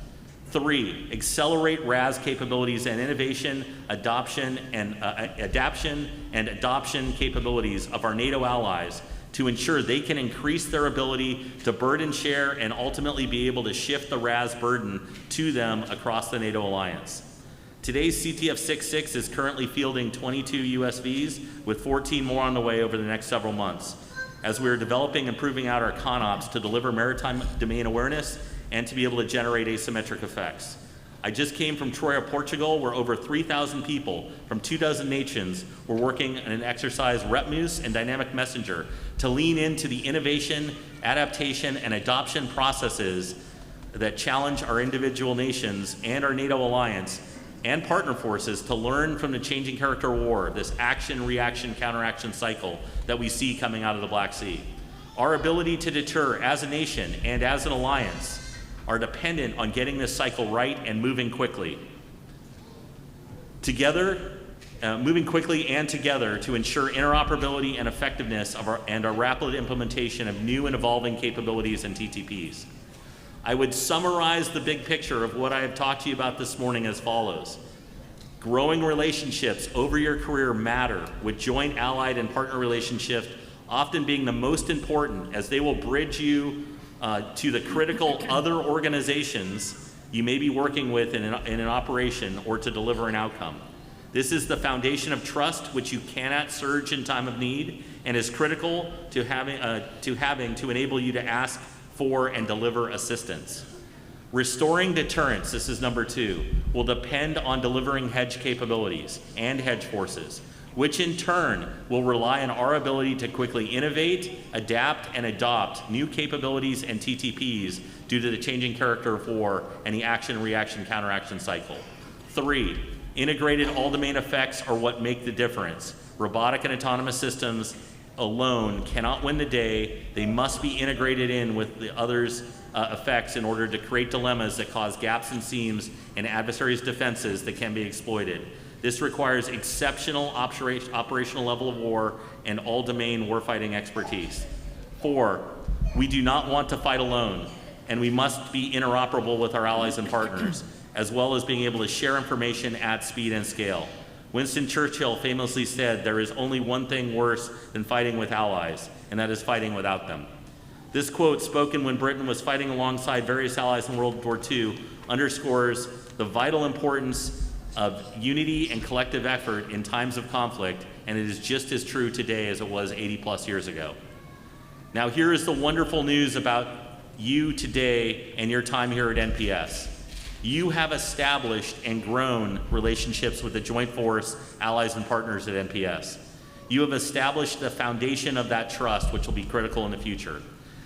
Three, accelerate RAS capabilities and innovation, adaptation, and adoption capabilities of our NATO allies to ensure they can increase their ability to burden share and ultimately be able to shift the RAS burden to them across the NATO alliance. Today's CTF-66 is currently fielding 22 USVs, with 14 more on the way over the next several months, as we are developing and proving out our ConOps to deliver maritime domain awareness and to be able to generate asymmetric effects. I just came from Troia, Portugal, where over 3,000 people from 24 nations were working in an exercise RepMuse and Dynamic Messenger to lean into the innovation, adaptation, and adoption processes that challenge our individual nations and our NATO alliance and partner forces to learn from the changing character of war, this action, reaction, counteraction cycle that we see coming out of the Black Sea. Our ability to deter as a nation and as an alliance are dependent on getting this cycle right and moving quickly. Moving quickly and together to ensure interoperability and effectiveness of our rapid implementation of new and evolving capabilities and TTPs. I would summarize the big picture of what I have talked to you about this morning as follows. Growing relationships over your career matter, with joint allied and partner relationships often being the most important, as they will bridge you to the critical other organizations you may be working with in an operation or to deliver an outcome. This is the foundation of trust, which you cannot surge in time of need, and is critical to having to enable you to ask for and deliver assistance. Restoring deterrence, this is number two, will depend on delivering hedge capabilities and hedge forces, which in turn will rely on our ability to quickly innovate, adapt, and adopt new capabilities and TTPs due to the changing character of war and the action, reaction, counteraction cycle. Three, integrated all-domain effects are what make the difference. Robotic and autonomous systems alone cannot win the day. They must be integrated in with the others' effects in order to create dilemmas that cause gaps and seams in adversaries' defenses that can be exploited. This requires exceptional operational level of war and all-domain warfighting expertise. Four, we do not want to fight alone, and we must be interoperable with our allies and partners, as well as being able to share information at speed and scale. Winston Churchill famously said, "There is only one thing worse than fighting with allies, and that is fighting without them." This quote, spoken when Britain was fighting alongside various allies in World War II, underscores the vital importance of unity and collective effort in times of conflict, and it is just as true today as it was 80+ years ago. Now, here is the wonderful news about you today and your time here at NPS. You have established and grown relationships with the Joint Force, allies, and partners at NPS. You have established the foundation of that trust, which will be critical in the future.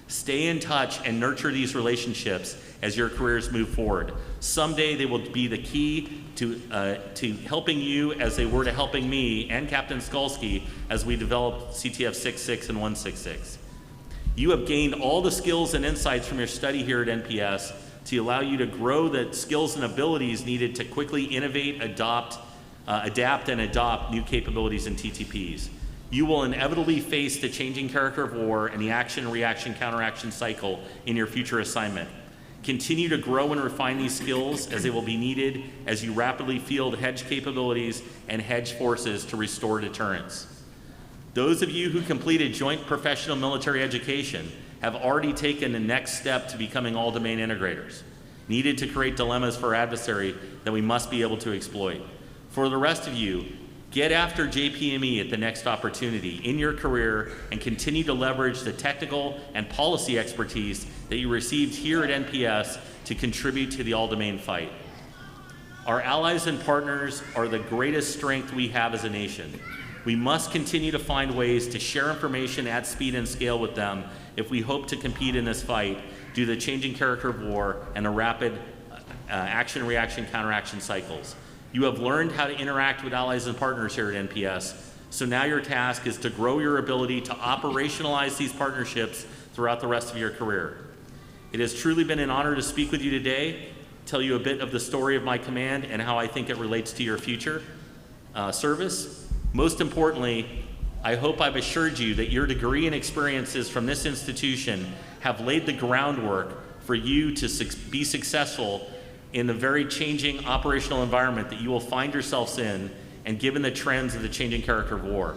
Stay in touch and nurture these relationships as your careers move forward. Someday they will be the key to helping you as they were to helping me and Captain Skalski as we developed CTF 66 and 166. You have gained all the skills and insights from your study here at NPS to allow you to grow the skills and abilities needed to quickly innovate, adapt and adopt new capabilities and TTPs. You will inevitably face the changing character of war and the action, reaction, counteraction cycle in your future assignment. Continue to grow and refine these skills as they will be needed as you rapidly field hedge capabilities and hedge forces to restore deterrence. Those of you who completed joint professional military education have already taken the next step to becoming all-domain integrators, needed to create dilemmas for our adversary that we must be able to exploit. For the rest of you, get after JPME at the next opportunity in your career and continue to leverage the technical and policy expertise that you received here at NPS to contribute to the all-domain fight. Our allies and partners are the greatest strength we have as a nation. We must continue to find ways to share information at speed and scale with them if we hope to compete in this fight due to the changing character of war and the rapid action, reaction, counteraction cycles. You have learned how to interact with allies and partners here at NPS, so now your task is to grow your ability to operationalize these partnerships throughout the rest of your career. It has truly been an honor to speak with you today, tell you a bit of the story of my command and how I think it relates to your future service. Most importantly, I hope I've assured you that your degree and experiences from this institution have laid the groundwork for you to be successful in the very changing operational environment that you will find yourselves in, and given the trends of the changing character of war.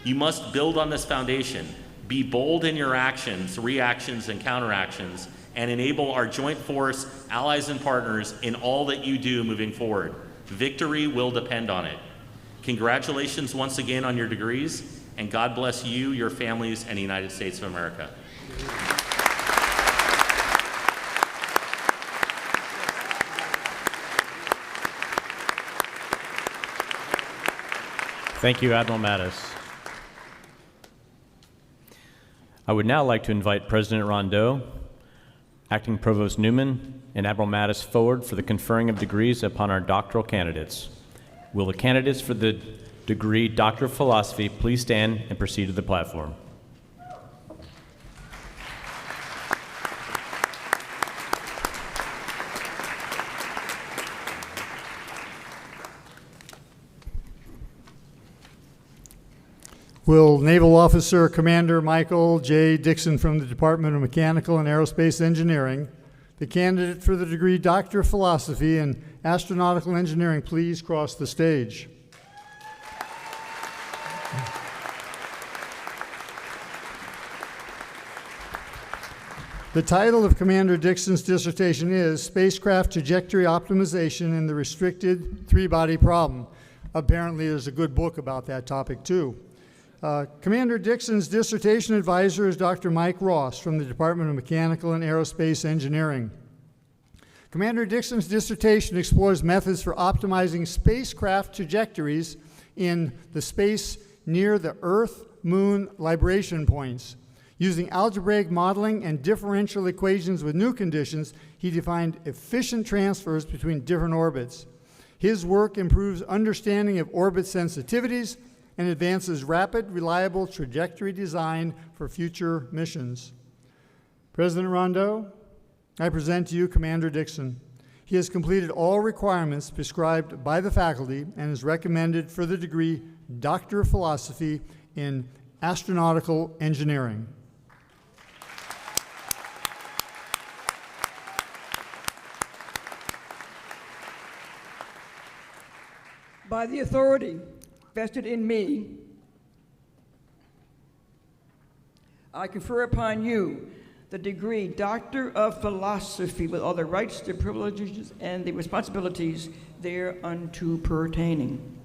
You must build on this foundation, be bold in your actions, reactions, and counteractions, and enable our joint force, allies, and partners in all that you do moving forward. Victory will depend on it. Congratulations once again on your degrees, and God bless you, your families, and the United States of America. Thank you, Admiral Mattis. I would now like to invite President Rondeau, Acting Provost Newman, and Admiral Mattis forward for the conferring of degrees upon our doctoral candidates. Will the candidates for the degree Doctor of Philosophy please stand and proceed to the platform? Will Naval Officer Commander Michael J. Dixon from the Department of Mechanical and Aerospace Engineering, the candidate for the degree Doctor of Philosophy in Astronautical Engineering, please cross the stage? The title of Commander Dixon's dissertation is Spacecraft Trajectory Optimization in the Restricted Three-Body Problem. Apparently there's a good book about that topic too. Commander Dixon's dissertation advisor is Dr. Mike Ross from the Department of Mechanical and Aerospace Engineering. Commander Dixon's dissertation explores methods for optimizing spacecraft trajectories in the space near the Earth-Moon libration points. Using algebraic modeling and differential equations with new conditions, he defined efficient transfers between different orbits. His work improves understanding of orbit sensitivities and advances rapid, reliable trajectory design for future missions. President Rondeau, I present to you Commander Dixon. He has completed all requirements prescribed by the faculty and is recommended for the degree Doctor of Philosophy in Astronautical Engineering. By the authority vested in me, I confer upon you the degree Doctor of Philosophy with all the rights, the privileges, and the responsibilities thereunto pertaining.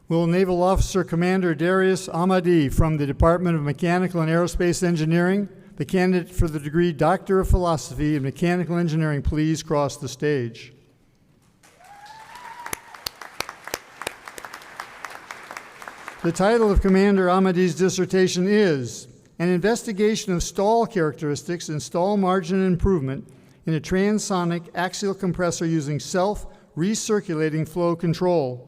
Will Naval Officer Commander Darius Amadi from the Department of Mechanical and Aerospace Engineering, the candidate for the degree Doctor of Philosophy in Mechanical Engineering, please cross the stage? The title of Commander Amadi's dissertation is An Investigation of Stall Characteristics and Stall Margin Improvement in a Transonic Axial Compressor Using Self-Recirculating Flow Control.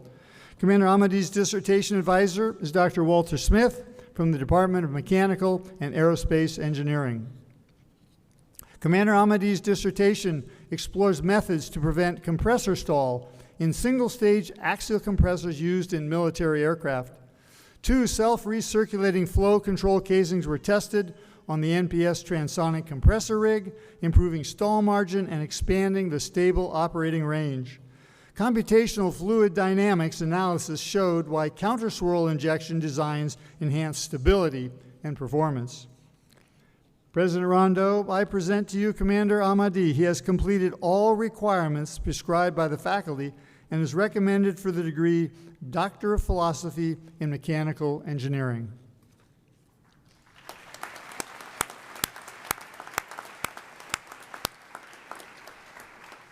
Commander Amadi's dissertation advisor is Dr. Walter Smith from the Department of Mechanical and Aerospace Engineering. Commander Amadi's dissertation explores methods to prevent compressor stall in single-stage axial compressors used in military aircraft. 2 self-recirculating flow control casings were tested on the NPS transonic compressor rig, improving stall margin and expanding the stable operating range. Computational fluid dynamics analysis showed why counterswirl injection designs enhance stability and performance. President Rondeau, I present to you Commander Amadi. He has completed all requirements prescribed by the faculty and is recommended for the degree Doctor of Philosophy in Mechanical Engineering.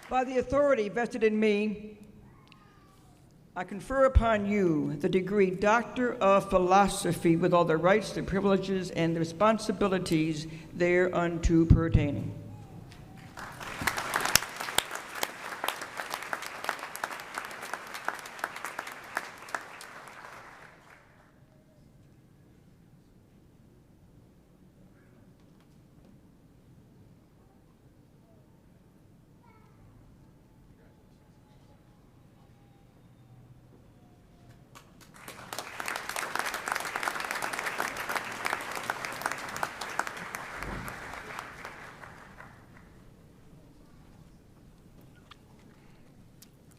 By the authority vested in me, I confer upon you the degree Doctor of Philosophy with all the rights, the privileges, and the responsibilities thereunto pertaining.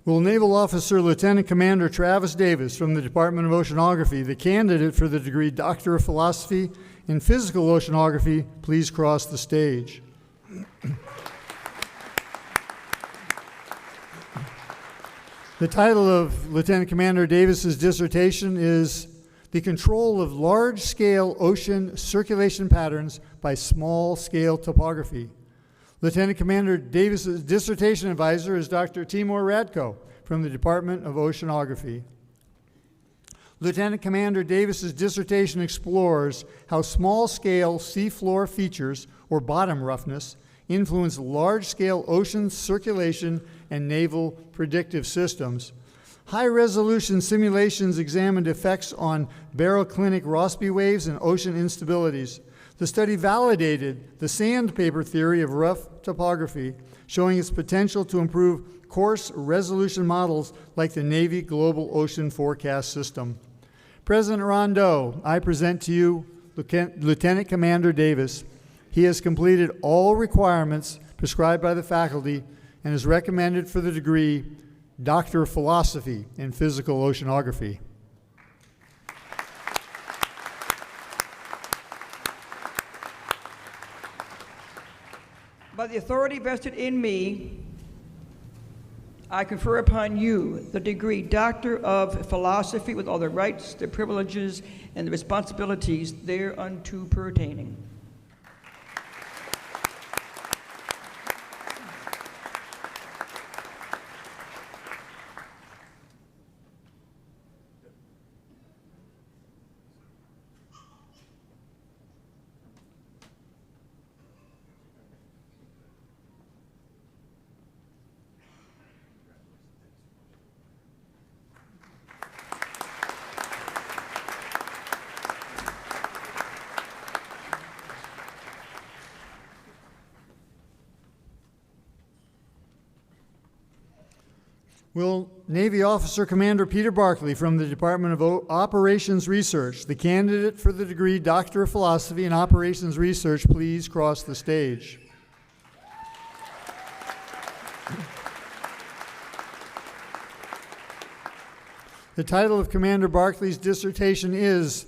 Will Naval Officer Lieutenant Commander Travis Davis from the Department of Oceanography, the candidate for the degree Doctor of Philosophy in Physical Oceanography, please cross the stage? The title of Lieutenant Commander Davis's dissertation is The Control of Large-Scale Ocean Circulation Patterns by Small-Scale Topography. Lieutenant Commander Davis's dissertation advisor is Dr. Timur Radko from the Department of Oceanography. Lieutenant Commander Davis's dissertation explores how small-scale seafloor features, or bottom roughness, influence large-scale ocean circulation and naval predictive systems. High-resolution simulations examined effects on baroclinic Rossby waves and ocean instabilities. The study validated the sandpaper theory of rough topography, showing its potential to improve coarse resolution models like the Navy Global Ocean Forecast System. President Rondeau, I present to you Lieutenant Commander Davis. He has completed all requirements prescribed by the faculty and is recommended for the degree Doctor of Philosophy in Physical Oceanography. By the authority vested in me, I confer upon you the degree Doctor of Philosophy with all the rights, the privileges, and the responsibilities thereunto pertaining. Will Navy Officer Commander Peter Barkley from the Department of Operations Research, the candidate for the degree Doctor of Philosophy in Operations Research, please cross the stage? The title of Commander Barkley's dissertation is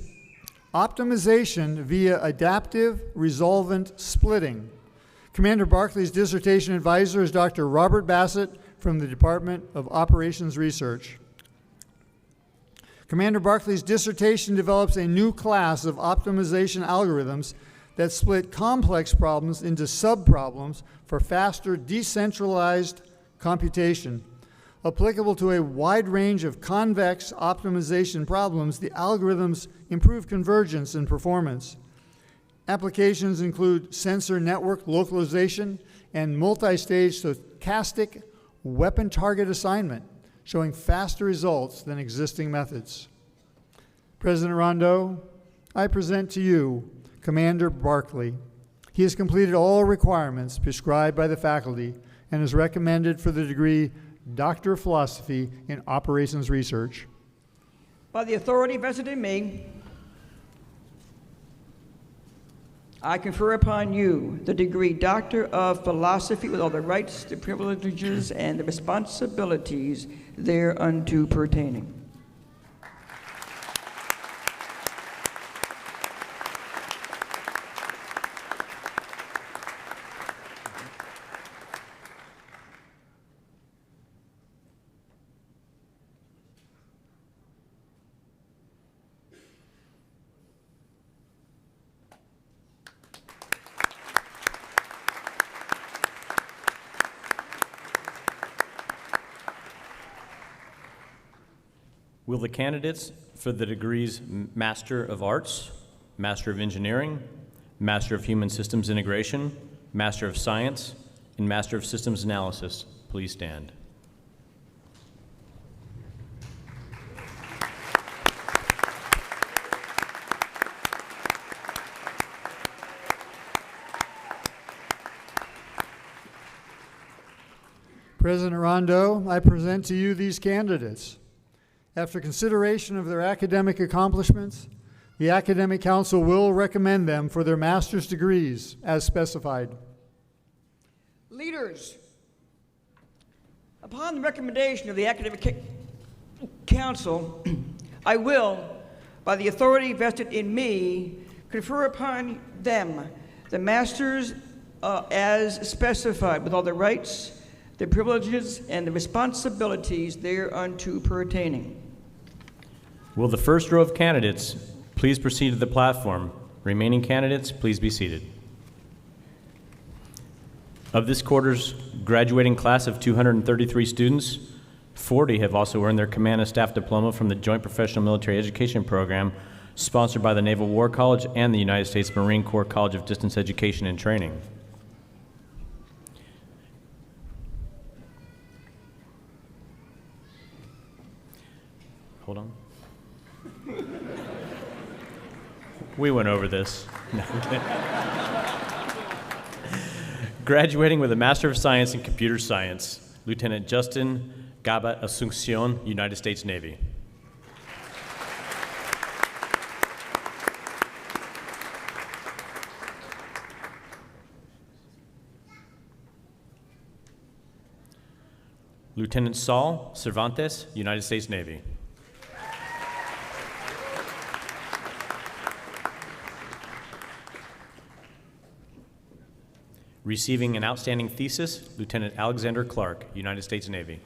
Optimization via Adaptive Resolvent Splitting. Commander Barkley's dissertation advisor is Dr. Robert Bassett from the Department of Operations Research. Commander Barclay's dissertation develops a new class of optimization algorithms that split complex problems into subproblems for faster decentralized computation. Applicable to a wide range of convex optimization problems, the algorithms improve convergence and performance. Applications include sensor network localization and multi-stage stochastic weapon target assignment, showing faster results than existing methods. President Rondeau, I present to you Commander Barclay. He has completed all requirements prescribed by the faculty and is recommended for the degree Doctor of Philosophy in Operations Research. By the authority vested in me, I confer upon you the degree Doctor of Philosophy with all the rights, the privileges, and the responsibilities thereunto pertaining. Will the candidates for the degrees Master of Arts, Master of Engineering, Master of Human Systems Integration, Master of Science, and Master of Systems Analysis please stand? President Rondeau, I present to you these candidates. After consideration of their academic accomplishments, the Academic Council will recommend them for their master's degrees as specified. Leaders, upon the recommendation of the Academic Council, I will, by the authority vested in me, confer upon them the masters as specified, with all the rights, the privileges, and the responsibilities thereunto pertaining. Will the first row of candidates please proceed to the platform? Remaining candidates, please be seated. Of this quarter's graduating class of 233 students, 40 have also earned their Command and Staff Diploma from the Joint Professional Military Education Program, sponsored by the Naval War College and the United States Marine Corps College of Distance Education and Training. Hold on. We went over this. No, I'm kidding. Graduating with a Master of Science in Computer Science, Lieutenant Justin Gaba Asuncion, United States Navy. Lieutenant Saul Cervantes, United States Navy. Receiving an outstanding thesis, Lieutenant Alexander Clark, United States Navy.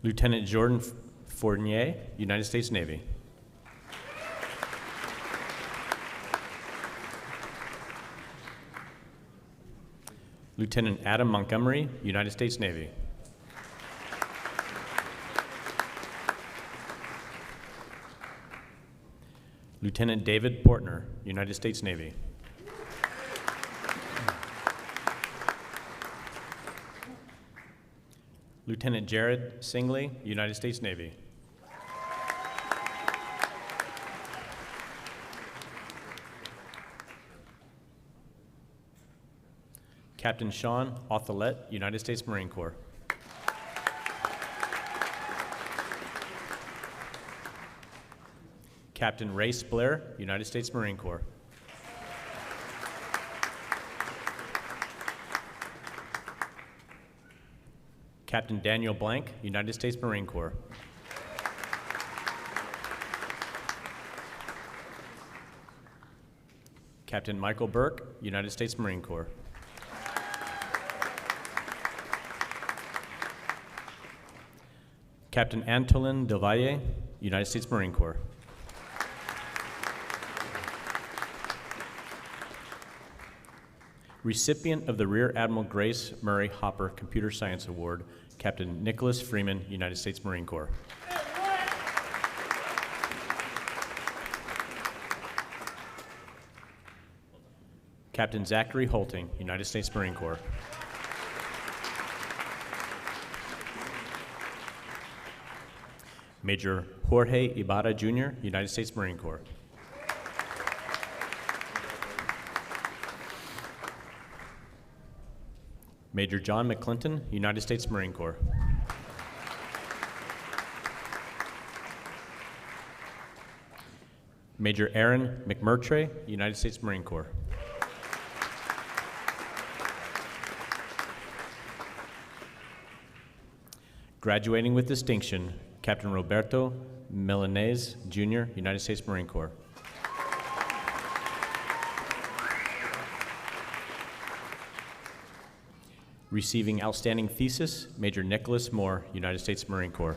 Lieutenant Jordan Fournier, United States Navy. Lieutenant Adam Montgomery, United States Navy. Lieutenant David Portner, United States Navy. Lieutenant Jared Singley, United States Navy. Captain Sean Othelette, United States Marine Corps. Captain Ray Blair, United States Marine Corps. Captain Daniel Blank, United States Marine Corps. Captain Michael Burke, United States Marine Corps. Captain Antolin Del Valle, United States Marine Corps. Recipient of the Rear Admiral Grace Murray Hopper Computer Science Award, Captain Nicholas Freeman, United States Marine Corps. Captain Zachary Holting, United States Marine Corps. Major Jorge Ibarra, Jr., United States Marine Corps. Major John McClinton, United States Marine Corps. Major Aaron McMurtry, United States Marine Corps. Graduating with distinction, Captain Roberto Milanese, Jr., United States Marine Corps. Receiving outstanding thesis, Major Nicholas Moore, United States Marine Corps.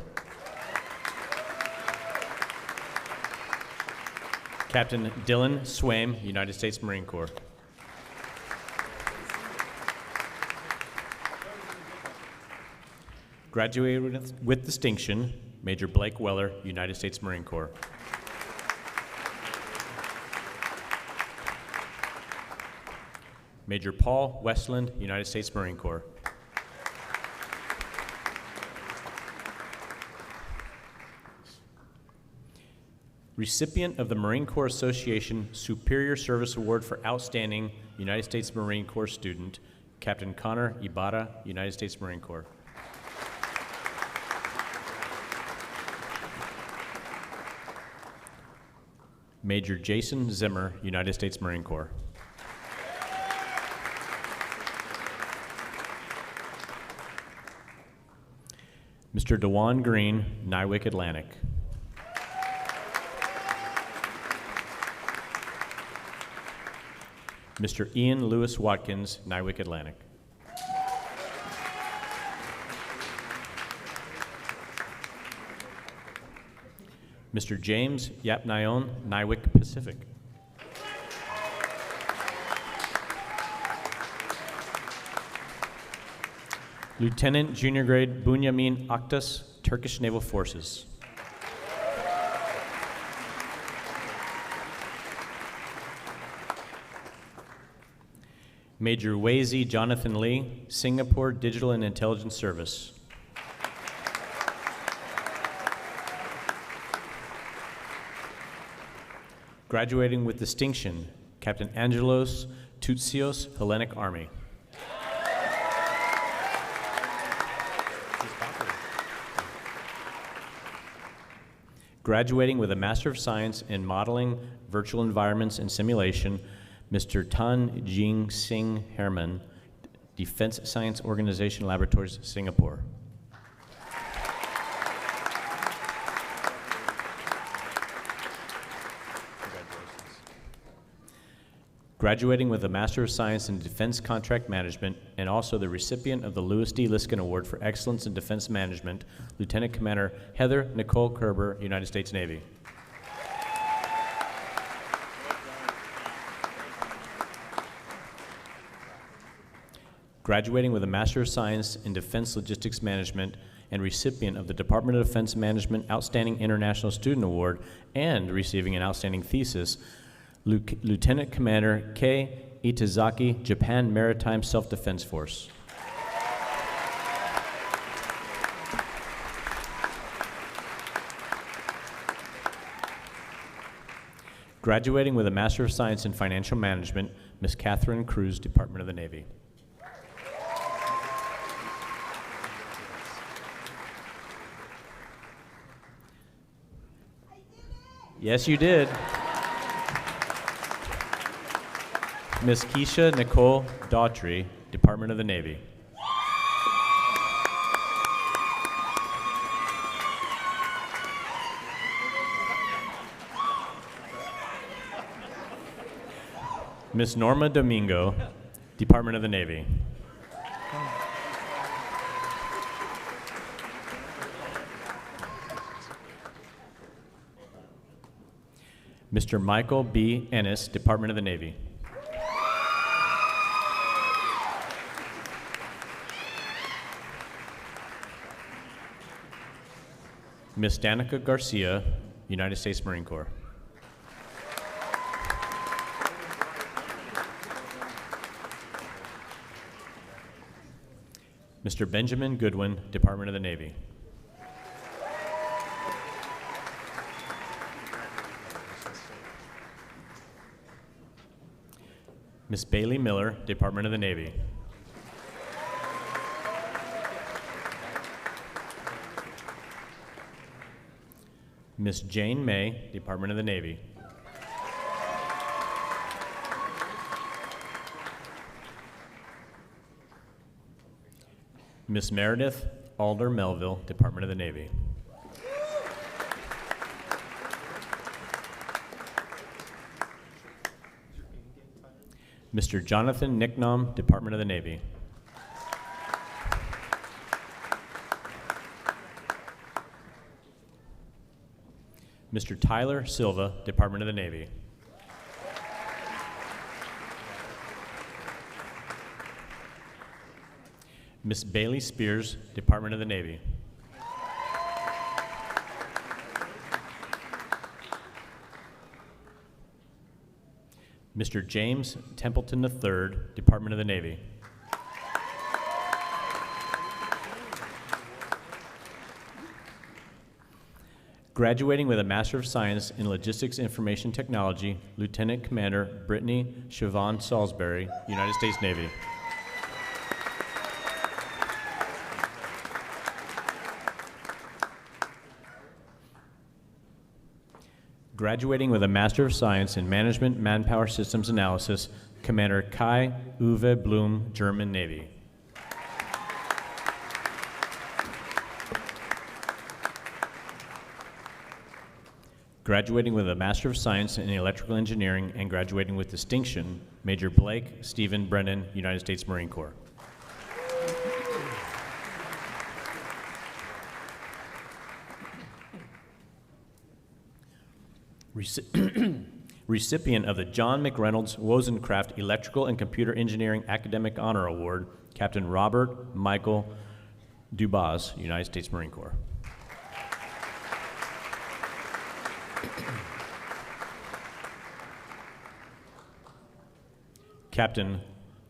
Captain Dylan Swaim, United States Marine Corps. Graduated with distinction, Major Blake Weller, United States Marine Corps. Major Paul Westland, United States Marine Corps. Recipient of the Marine Corps Association Superior Service Award for Outstanding United States Marine Corps Student, Captain Connor Ibarra, United States Marine Corps. Major Jason Zimmer, United States Marine Corps. Mr. Dewan Green, Nywick Atlantic. Mr. Ian Lewis Watkins, Nywick Atlantic. Mr. James Yapnayon, Nywick Pacific. Lieutenant Junior Grade Bunyamin Aktas, Turkish Naval Forces. Major Weizi Jonathan Lee, Singapore Digital and Intelligence Service. Graduating with distinction, Captain Angelos Toutsios, Hellenic Army. Graduating with a Master of Science in Modeling, Virtual Environments, and Simulation, Mr. Tan Jing Sing Herman, Defense Science Organization Laboratories, Singapore. Graduating with a Master of Science in Defense Contract Management and also the recipient of the Louis D. Liskin Award for Excellence in Defense Management, Lieutenant Commander Heather Nicole Kerber, United States Navy. Graduating with a Master of Science in Defense Logistics Management and recipient of the Department of Defense Management Outstanding International Student Award and receiving an outstanding thesis, Lieutenant Commander Kei Itazaki, Japan Maritime Self-Defense Force. Graduating with a Master of Science in Financial Management, Ms. Catherine Cruz, Department of the Navy. Yes, you did. Ms. Keisha Nicole Daughtry, Department of the Navy. Ms. Norma Domingo, Department of the Navy. Mr. Michael B. Ennis, Department of the Navy. Ms. Danica Garcia, United States Marine Corps. Mr. Benjamin Goodwin, Department of the Navy. Ms. Bailey Miller, Department of the Navy. Ms. Jane May, Department of the Navy. Ms. Meredith Alder Melville, Department of the Navy. Mr. Jonathan Nicknam, Department of the Navy. Mr. Tyler Silva, Department of the Navy. Ms. Bailey Spears, Department of the Navy. Mr. James Templeton III, Department of the Navy. Graduating with a Master of Science in Logistics Information Technology, Lieutenant Commander Brittany Siobhan Salisbury, United States Navy. Graduating with a Master of Science in Management Manpower Systems Analysis, Commander Kai Uwe Blum, German Navy. Graduating with a Master of Science in Electrical Engineering and graduating with distinction, Major Blake Stephen Brennan, United States Marine Corps. Recipient of the John McReynolds Wozencraft Electrical and Computer Engineering Academic Honor Award, Captain Robert Michael Dubas, United States Marine Corps. Captain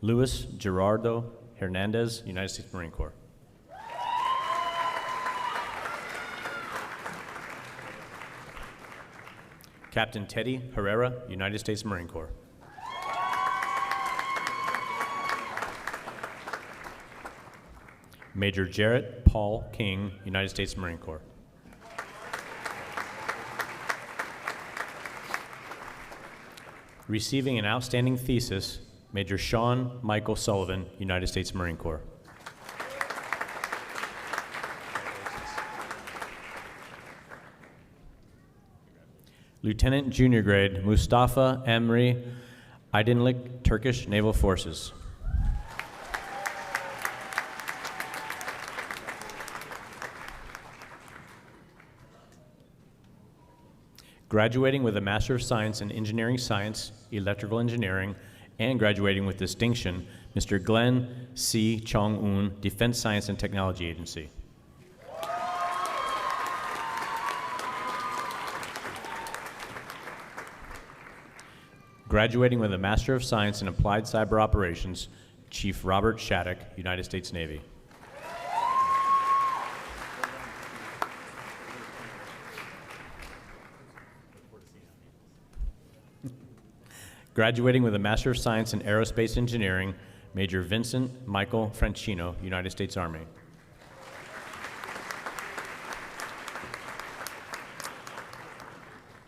Luis Gerardo Hernandez, United States Marine Corps. Captain Teddy Herrera, United States Marine Corps. Major Jarrett Paul King, United States Marine Corps. Receiving an outstanding thesis, Major Sean Michael Sullivan, United States Marine Corps. Lieutenant Junior Grade Mustafa Emre Aydınlık, Turkish Naval Forces. Graduating with a Master of Science in Engineering Science, Electrical Engineering, and graduating with distinction, Mr. Glenn C. Chong-un, Defense Science and Technology Agency. Graduating with a Master of Science in Applied Cyber Operations, Chief Robert Shattuck, United States Navy. Graduating with a Master of Science in Aerospace Engineering, Major Vincent Michael Francino, United States Army.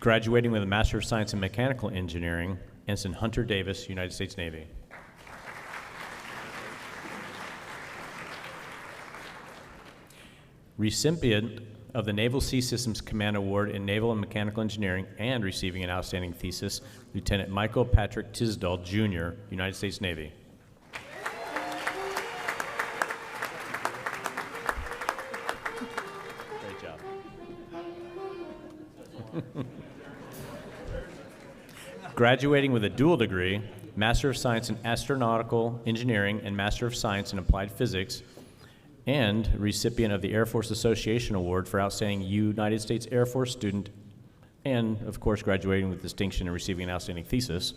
Graduating with a Master of Science in Mechanical Engineering, Ensign Hunter Davis, United States Navy. Recipient of the Naval Sea Systems Command Award in Naval and Mechanical Engineering and receiving an outstanding thesis, Lieutenant Michael Patrick Tisdall, Jr., United States Navy. Great job. Graduating with a dual degree, Master of Science in Astronautical Engineering and Master of Science in Applied Physics, and recipient of the Air Force Association Award for Outstanding United States Air Force Student, and of course graduating with distinction and receiving an outstanding thesis,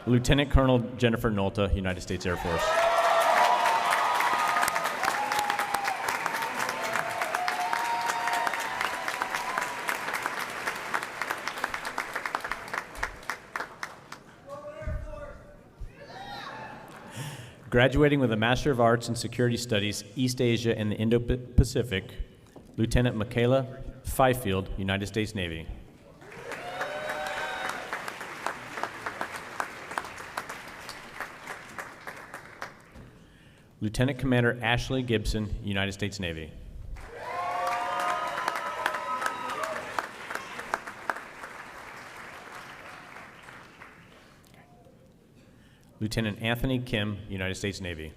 Lieutenant Colonel Jennifer Nolta, United States Air Force. Graduating with a Master of Arts in Security Studies, East Asia and the Indo-Pacific, Lieutenant Michaela Fifield, United States Navy. Lieutenant Commander Ashley Gibson, United States Navy. Lieutenant Anthony Kim, United States Navy.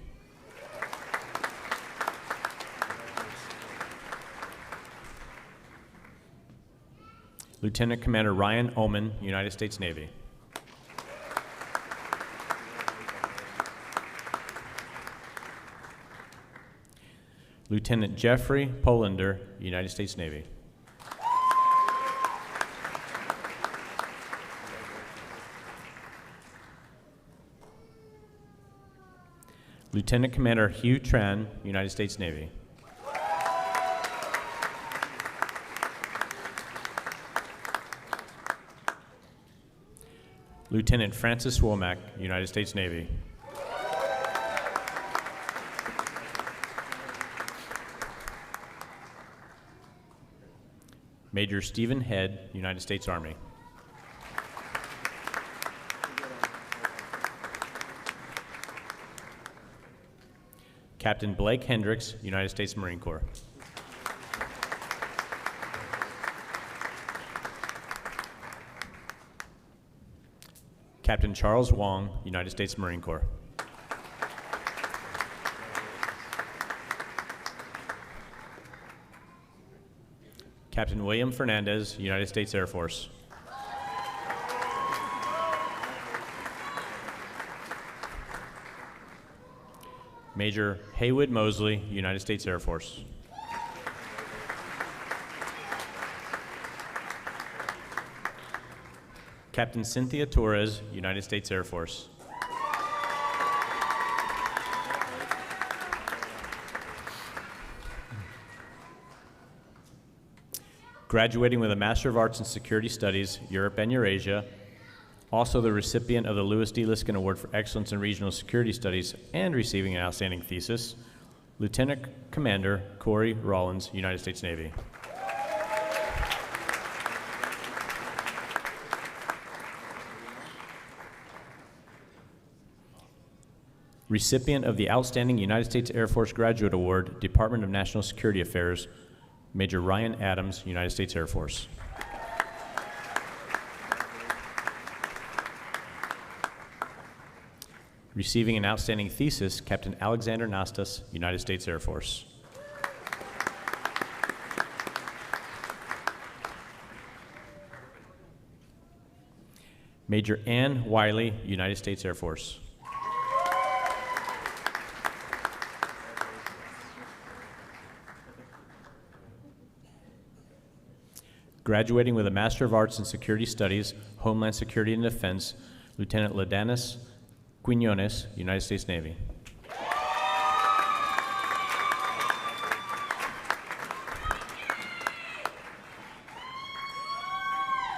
Lieutenant Commander Ryan Oman, United States Navy. Lieutenant Jeffrey Polander, United States Navy. Lieutenant Commander Hugh Tran, United States Navy. Lieutenant Francis Womack, United States Navy. Major Stephen Head, United States Army. Captain Blake Hendricks, United States Marine Corps. Captain Charles Wong, United States Marine Corps. Captain William Fernandez, United States Air Force. Major Haywood Mosley, United States Air Force. Captain Cynthia Torres, United States Air Force. Graduating with a Master of Arts in Security Studies, Europe and Eurasia, also the recipient of the Louis D. Liskin Award for Excellence in Regional Security Studies and receiving an outstanding thesis, Lieutenant Commander Corey Rollins, United States Navy. Recipient of the Outstanding United States Air Force Graduate Award, Department of National Security Affairs, Major Ryan Adams, United States Air Force. Receiving an outstanding thesis, Captain Alexander Nastas, United States Air Force. Major Ann Wiley, United States Air Force. Graduating with a Master of Arts in Security Studies, Homeland Security and Defense, Lieutenant Ladanis Quinones, United States Navy.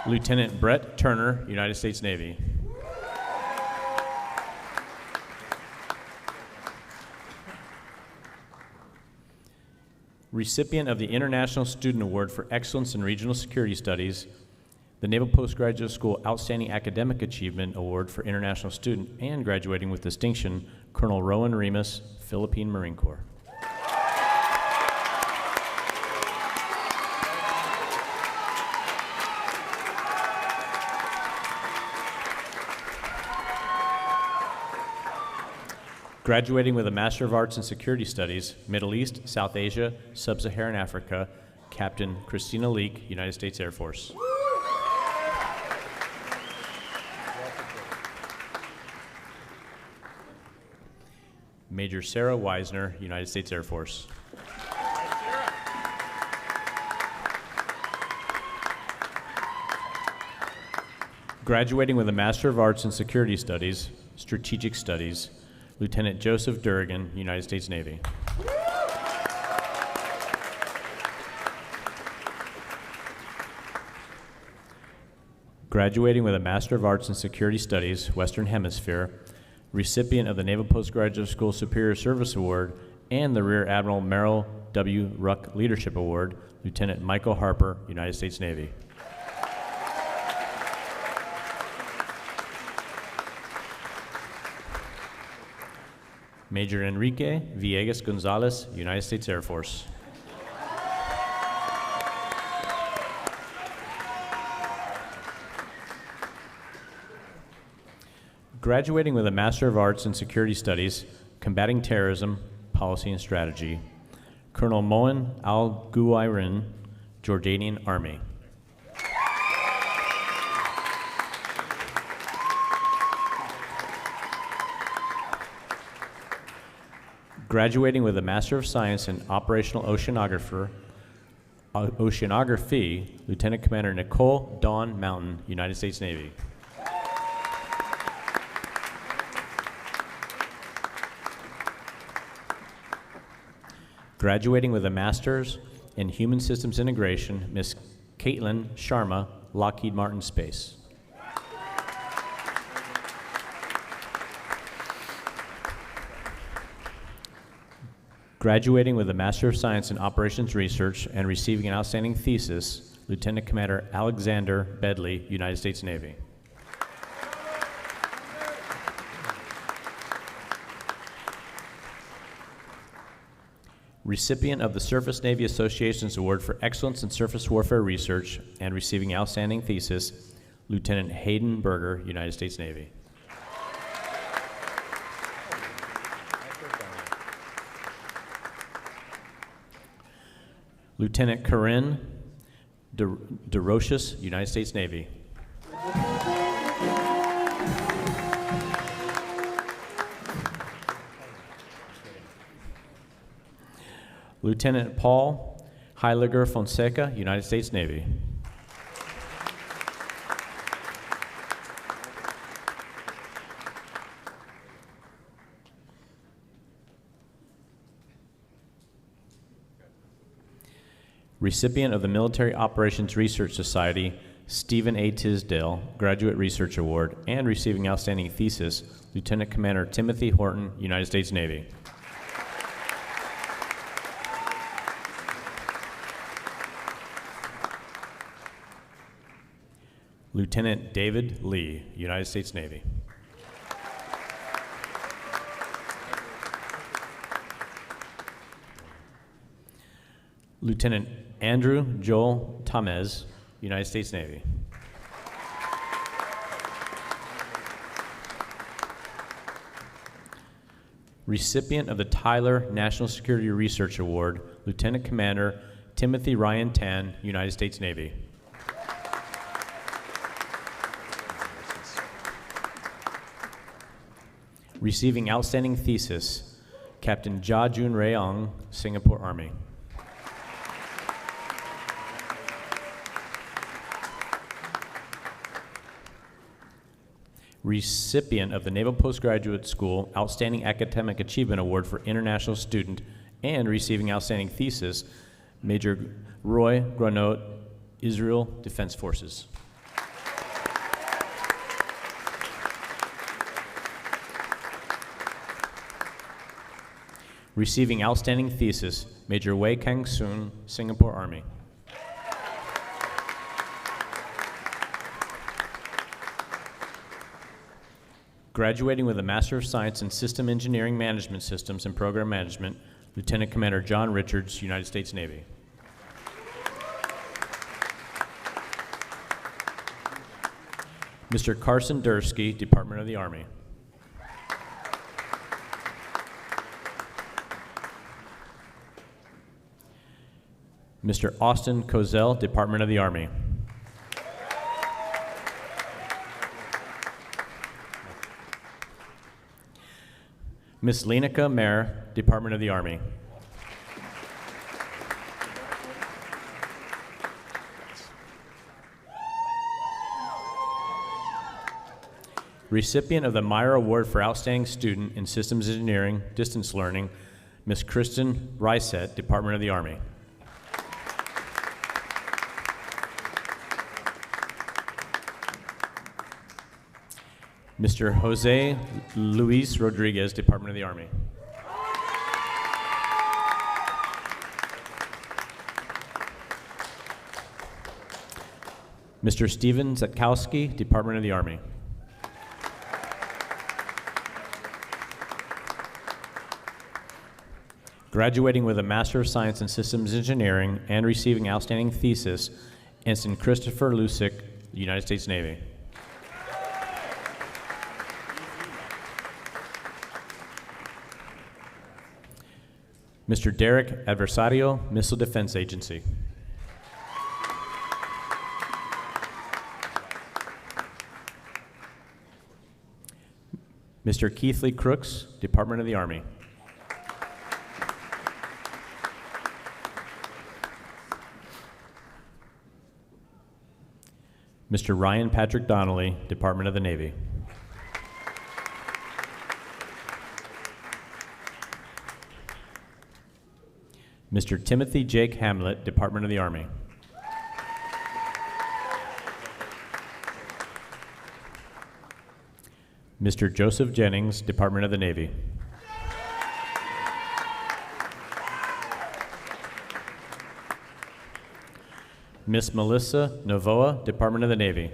Lieutenant Brett Turner, United States Navy. Recipient of the International Student Award for Excellence in Regional Security Studies, the Naval Postgraduate School Outstanding Academic Achievement Award for International Student, and graduating with distinction, Colonel Rowan Remus, Philippine Marine Corps. Graduating with a Master of Arts in Security Studies, Middle East, South Asia, Sub-Saharan Africa, Captain Christina Leak, United States Air Force. Major Sarah Wisner, United States Air Force. Graduating with a Master of Arts in Security Studies, Strategic Studies, Lieutenant Joseph Durgan, United States Navy. Graduating with a Master of Arts in Security Studies, Western Hemisphere, recipient of the Naval Postgraduate School Superior Service Award and the Rear Admiral Merrill W. Ruck Leadership Award, Lieutenant Michael Harper, United States Navy. Major Enrique Villegas Gonzalez, United States Air Force. Graduating with a Master of Arts in Security Studies, Combating Terrorism, Policy and Strategy, Colonel Moen Al-Guwairin, Jordanian Army. Graduating with a Master of Science in Operational Oceanography, Lieutenant Commander Nicole Dawn Mountain, United States Navy. Graduating with a Master's in Human Systems Integration, Miss Caitlin Sharma, Lockheed Martin Space. Graduating with a Master of Science in Operations Research and receiving an outstanding thesis, Lieutenant Commander Alexander Bedley, United States Navy. Recipient of the Surface Navy Association's Award for Excellence in Surface Warfare Research and receiving outstanding thesis, Lieutenant Hayden Berger, United States Navy. Lieutenant Corinne DeRoches, United States Navy. Lieutenant Paul Heiliger Fonseca, United States Navy. Recipient of the Military Operations Research Society, Stephen A. Tisdale, Graduate Research Award, and receiving outstanding thesis, Lieutenant Commander Timothy Horton, United States Navy. Lieutenant David Lee, United States Navy. Lieutenant Andrew Joel Tamez, United States Navy. Recipient of the Tyler National Security Research Award, Lieutenant Commander Timothy Ryan Tan, United States Navy. Receiving outstanding thesis, Captain Ja Jun Reong, Singapore Army. Recipient of the Naval Postgraduate School Outstanding Academic Achievement Award for International Student and receiving outstanding thesis, Major Roy Granot, Israel Defense Forces. Receiving outstanding thesis, Major Wei Kang Soon, Singapore Army. Graduating with a Master of Science in System Engineering Management Systems and Program Management, Lieutenant Commander John Richards, United States Navy. Mr. Carson Dursky, Department of the Army. Mr. Austin Kozel, Department of the Army. Miss Lenica Mayer, Department of the Army. Recipient of the Meyer Award for Outstanding Student in Systems Engineering, Distance Learning, Miss Kristen Rysett, Department of the Army. Mr. Jose Luis Rodriguez, Department of the Army. Mr. Steven Zatkowski, Department of the Army. Graduating with a Master of Science in Systems Engineering and receiving Outstanding Thesis, Ensign Christopher Lusick, United States Navy. Mr. Derek Adversario, Missile Defense Agency. Mr. Keith Lee Crooks, Department of the Army. Mr. Ryan Patrick Donnelly, Department of the Navy. Mr. Timothy Jake Hamlet, Department of the Army. Mr. Joseph Jennings, Department of the Navy. Miss Melissa Novoa, Department of the Navy.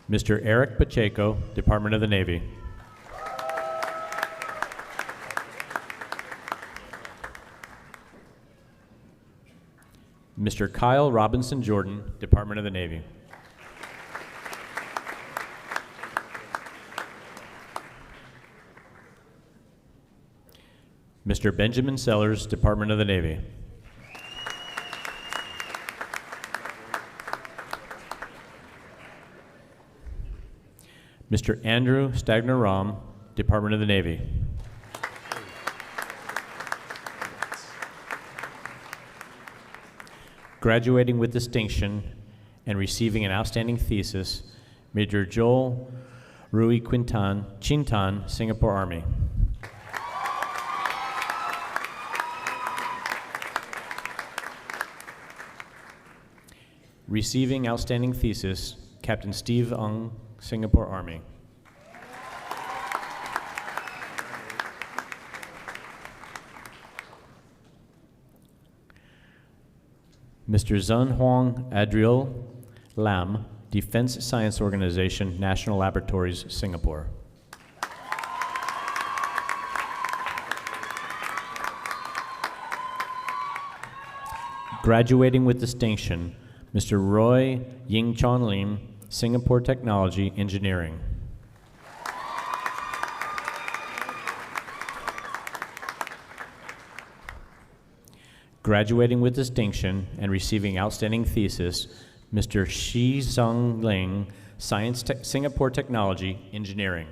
Mr. Eric Pacheco, Department of the Navy. Mr. Kyle Robinson Jordan, Department of the Navy. Mr. Benjamin Sellers, Department of the Navy. Mr. Andrew Stagner-Rom, Department of the Navy. Graduating with distinction and receiving an outstanding thesis, Major Joel Rui Chintan, Singapore Army. Receiving outstanding thesis, Captain Steve Ung, Singapore Army. Mr. Zun Huang Adriel Lam, Defense Science Organization, National Laboratories, Singapore. Graduating with distinction, Mr. Roy Ying Chon Lim, Singapore Technology Engineering. Graduating with distinction and receiving outstanding thesis, Mr. Shi Zhang Ling, Singapore Technology Engineering.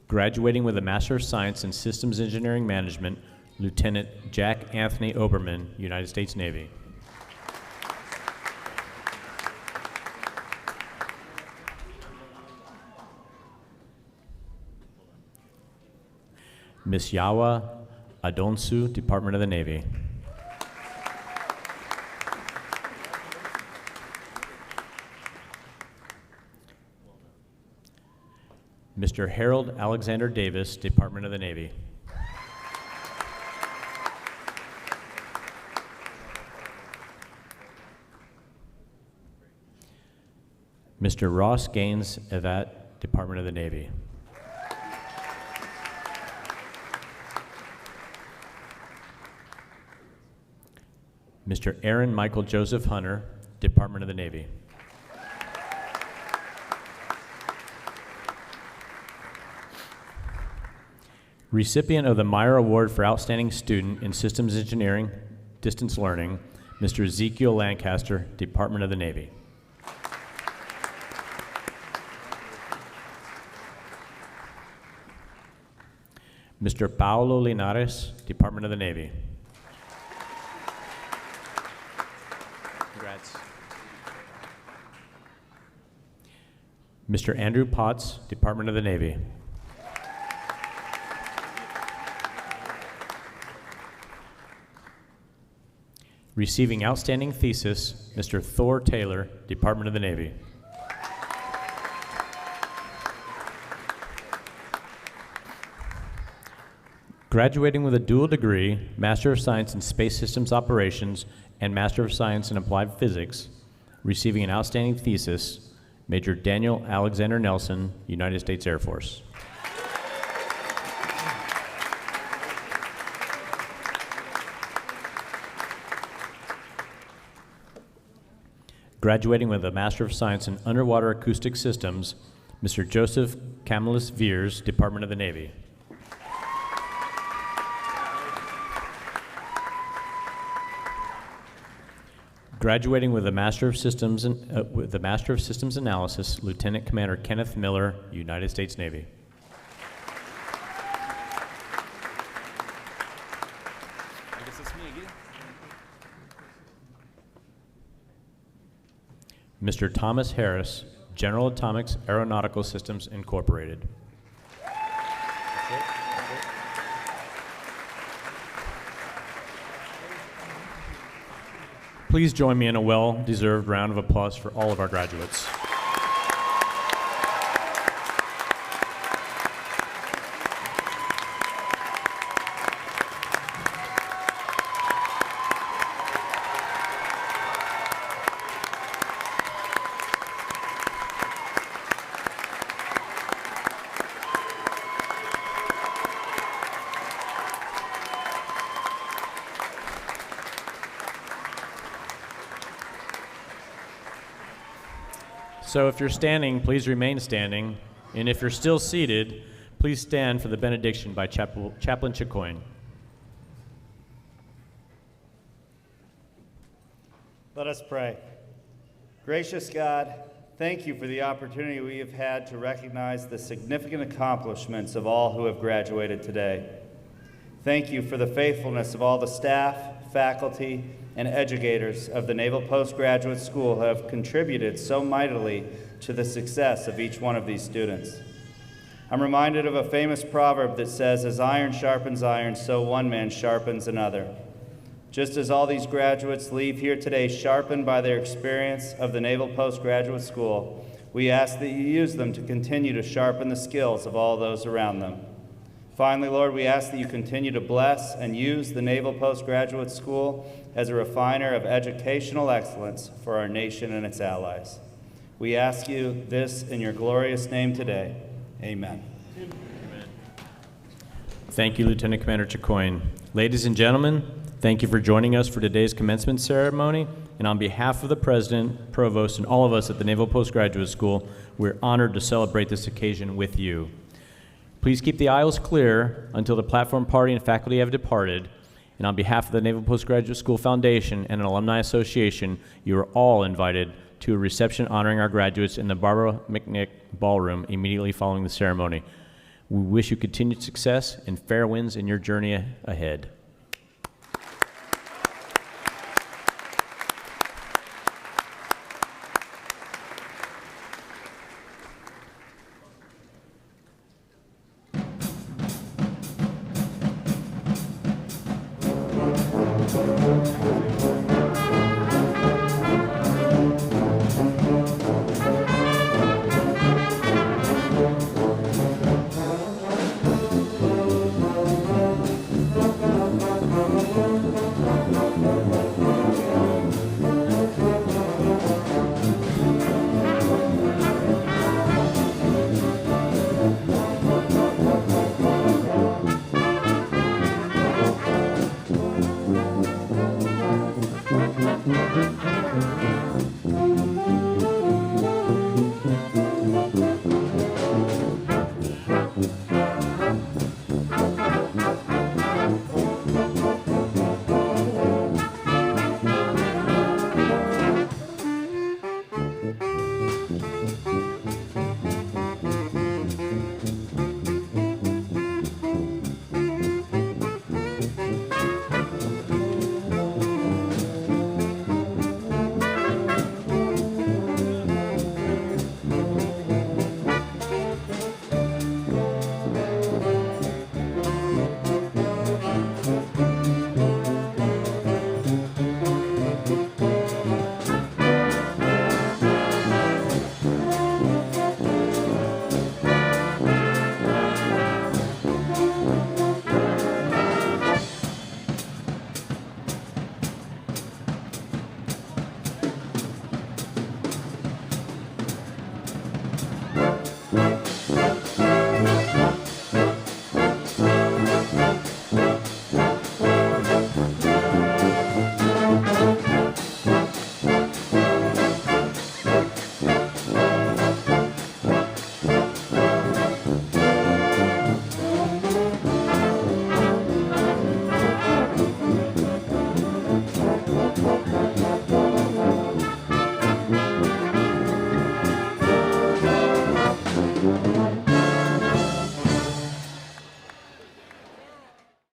Graduating with a Master of Science in Systems Engineering Management, Lieutenant Jack Anthony Oberman, United States Navy. Ms. Yawa Adonsu, Department of the Navy. Mr. Harold Alexander Davis, Department of the Navy. Mr. Ross Gaines Evat, Department of the Navy. Mr. Aaron Michael Joseph Hunter, Department of the Navy. Recipient of the Meyer Award for Outstanding Student in Systems Engineering, Distance Learning, Mr. Ezekiel Lancaster, Department of the Navy. Mr. Paulo Linares, Department of the Navy. Congrats. Mr. Andrew Potts, Department of the Navy. Receiving Outstanding Thesis, Mr. Thor Taylor, Department of the Navy. Graduating with a dual degree, Master of Science in Space Systems Operations and Master of Science in Applied Physics, receiving an Outstanding Thesis, Major Daniel Alexander Nelson, United States Air Force. Graduating with a Master of Science in Underwater Acoustic Systems, Mr. Joseph Camillus Veers, Department of the Navy. Graduating with a Master of Systems Analysis, Lieutenant Commander Kenneth Miller, United States Navy. Mr. Thomas Harris, General Atomics Aeronautical Systems Incorporated. Please join me in a well-deserved round of applause for all of our graduates. So if you're standing, please remain standing. And if you're still seated, please stand for the benediction by Chaplain Chicoine. Let us pray. Gracious God, thank you for the opportunity we have had to recognize the significant accomplishments of all who have graduated today. Thank you for the faithfulness of all the staff, faculty, and educators of the Naval Postgraduate School who have contributed so mightily to the success of each one of these students. I'm reminded of a famous proverb that says, "As iron sharpens iron, so one man sharpens another." Just as all these graduates leave here today sharpened by their experience of the Naval Postgraduate School, we ask that you use them to continue to sharpen the skills of all those around them. Finally, Lord, we ask that you continue to bless and use the Naval Postgraduate School as a refiner of educational excellence for our nation and its allies. We ask you this in your glorious name today. Amen. Thank you, Lieutenant Commander Chicoine. Ladies and gentlemen, thank you for joining us for today's commencement ceremony. And on behalf of the President, Provost, and all of us at the Naval Postgraduate School, we're honored to celebrate this occasion with you. Please keep the aisles clear until the platform party and faculty have departed. And on behalf of the Naval Postgraduate School Foundation and an Alumni Association, you are all invited to a reception honoring our graduates in the Barbara McNick Ballroom immediately following the ceremony. We wish you continued success and fair winds in your journey ahead.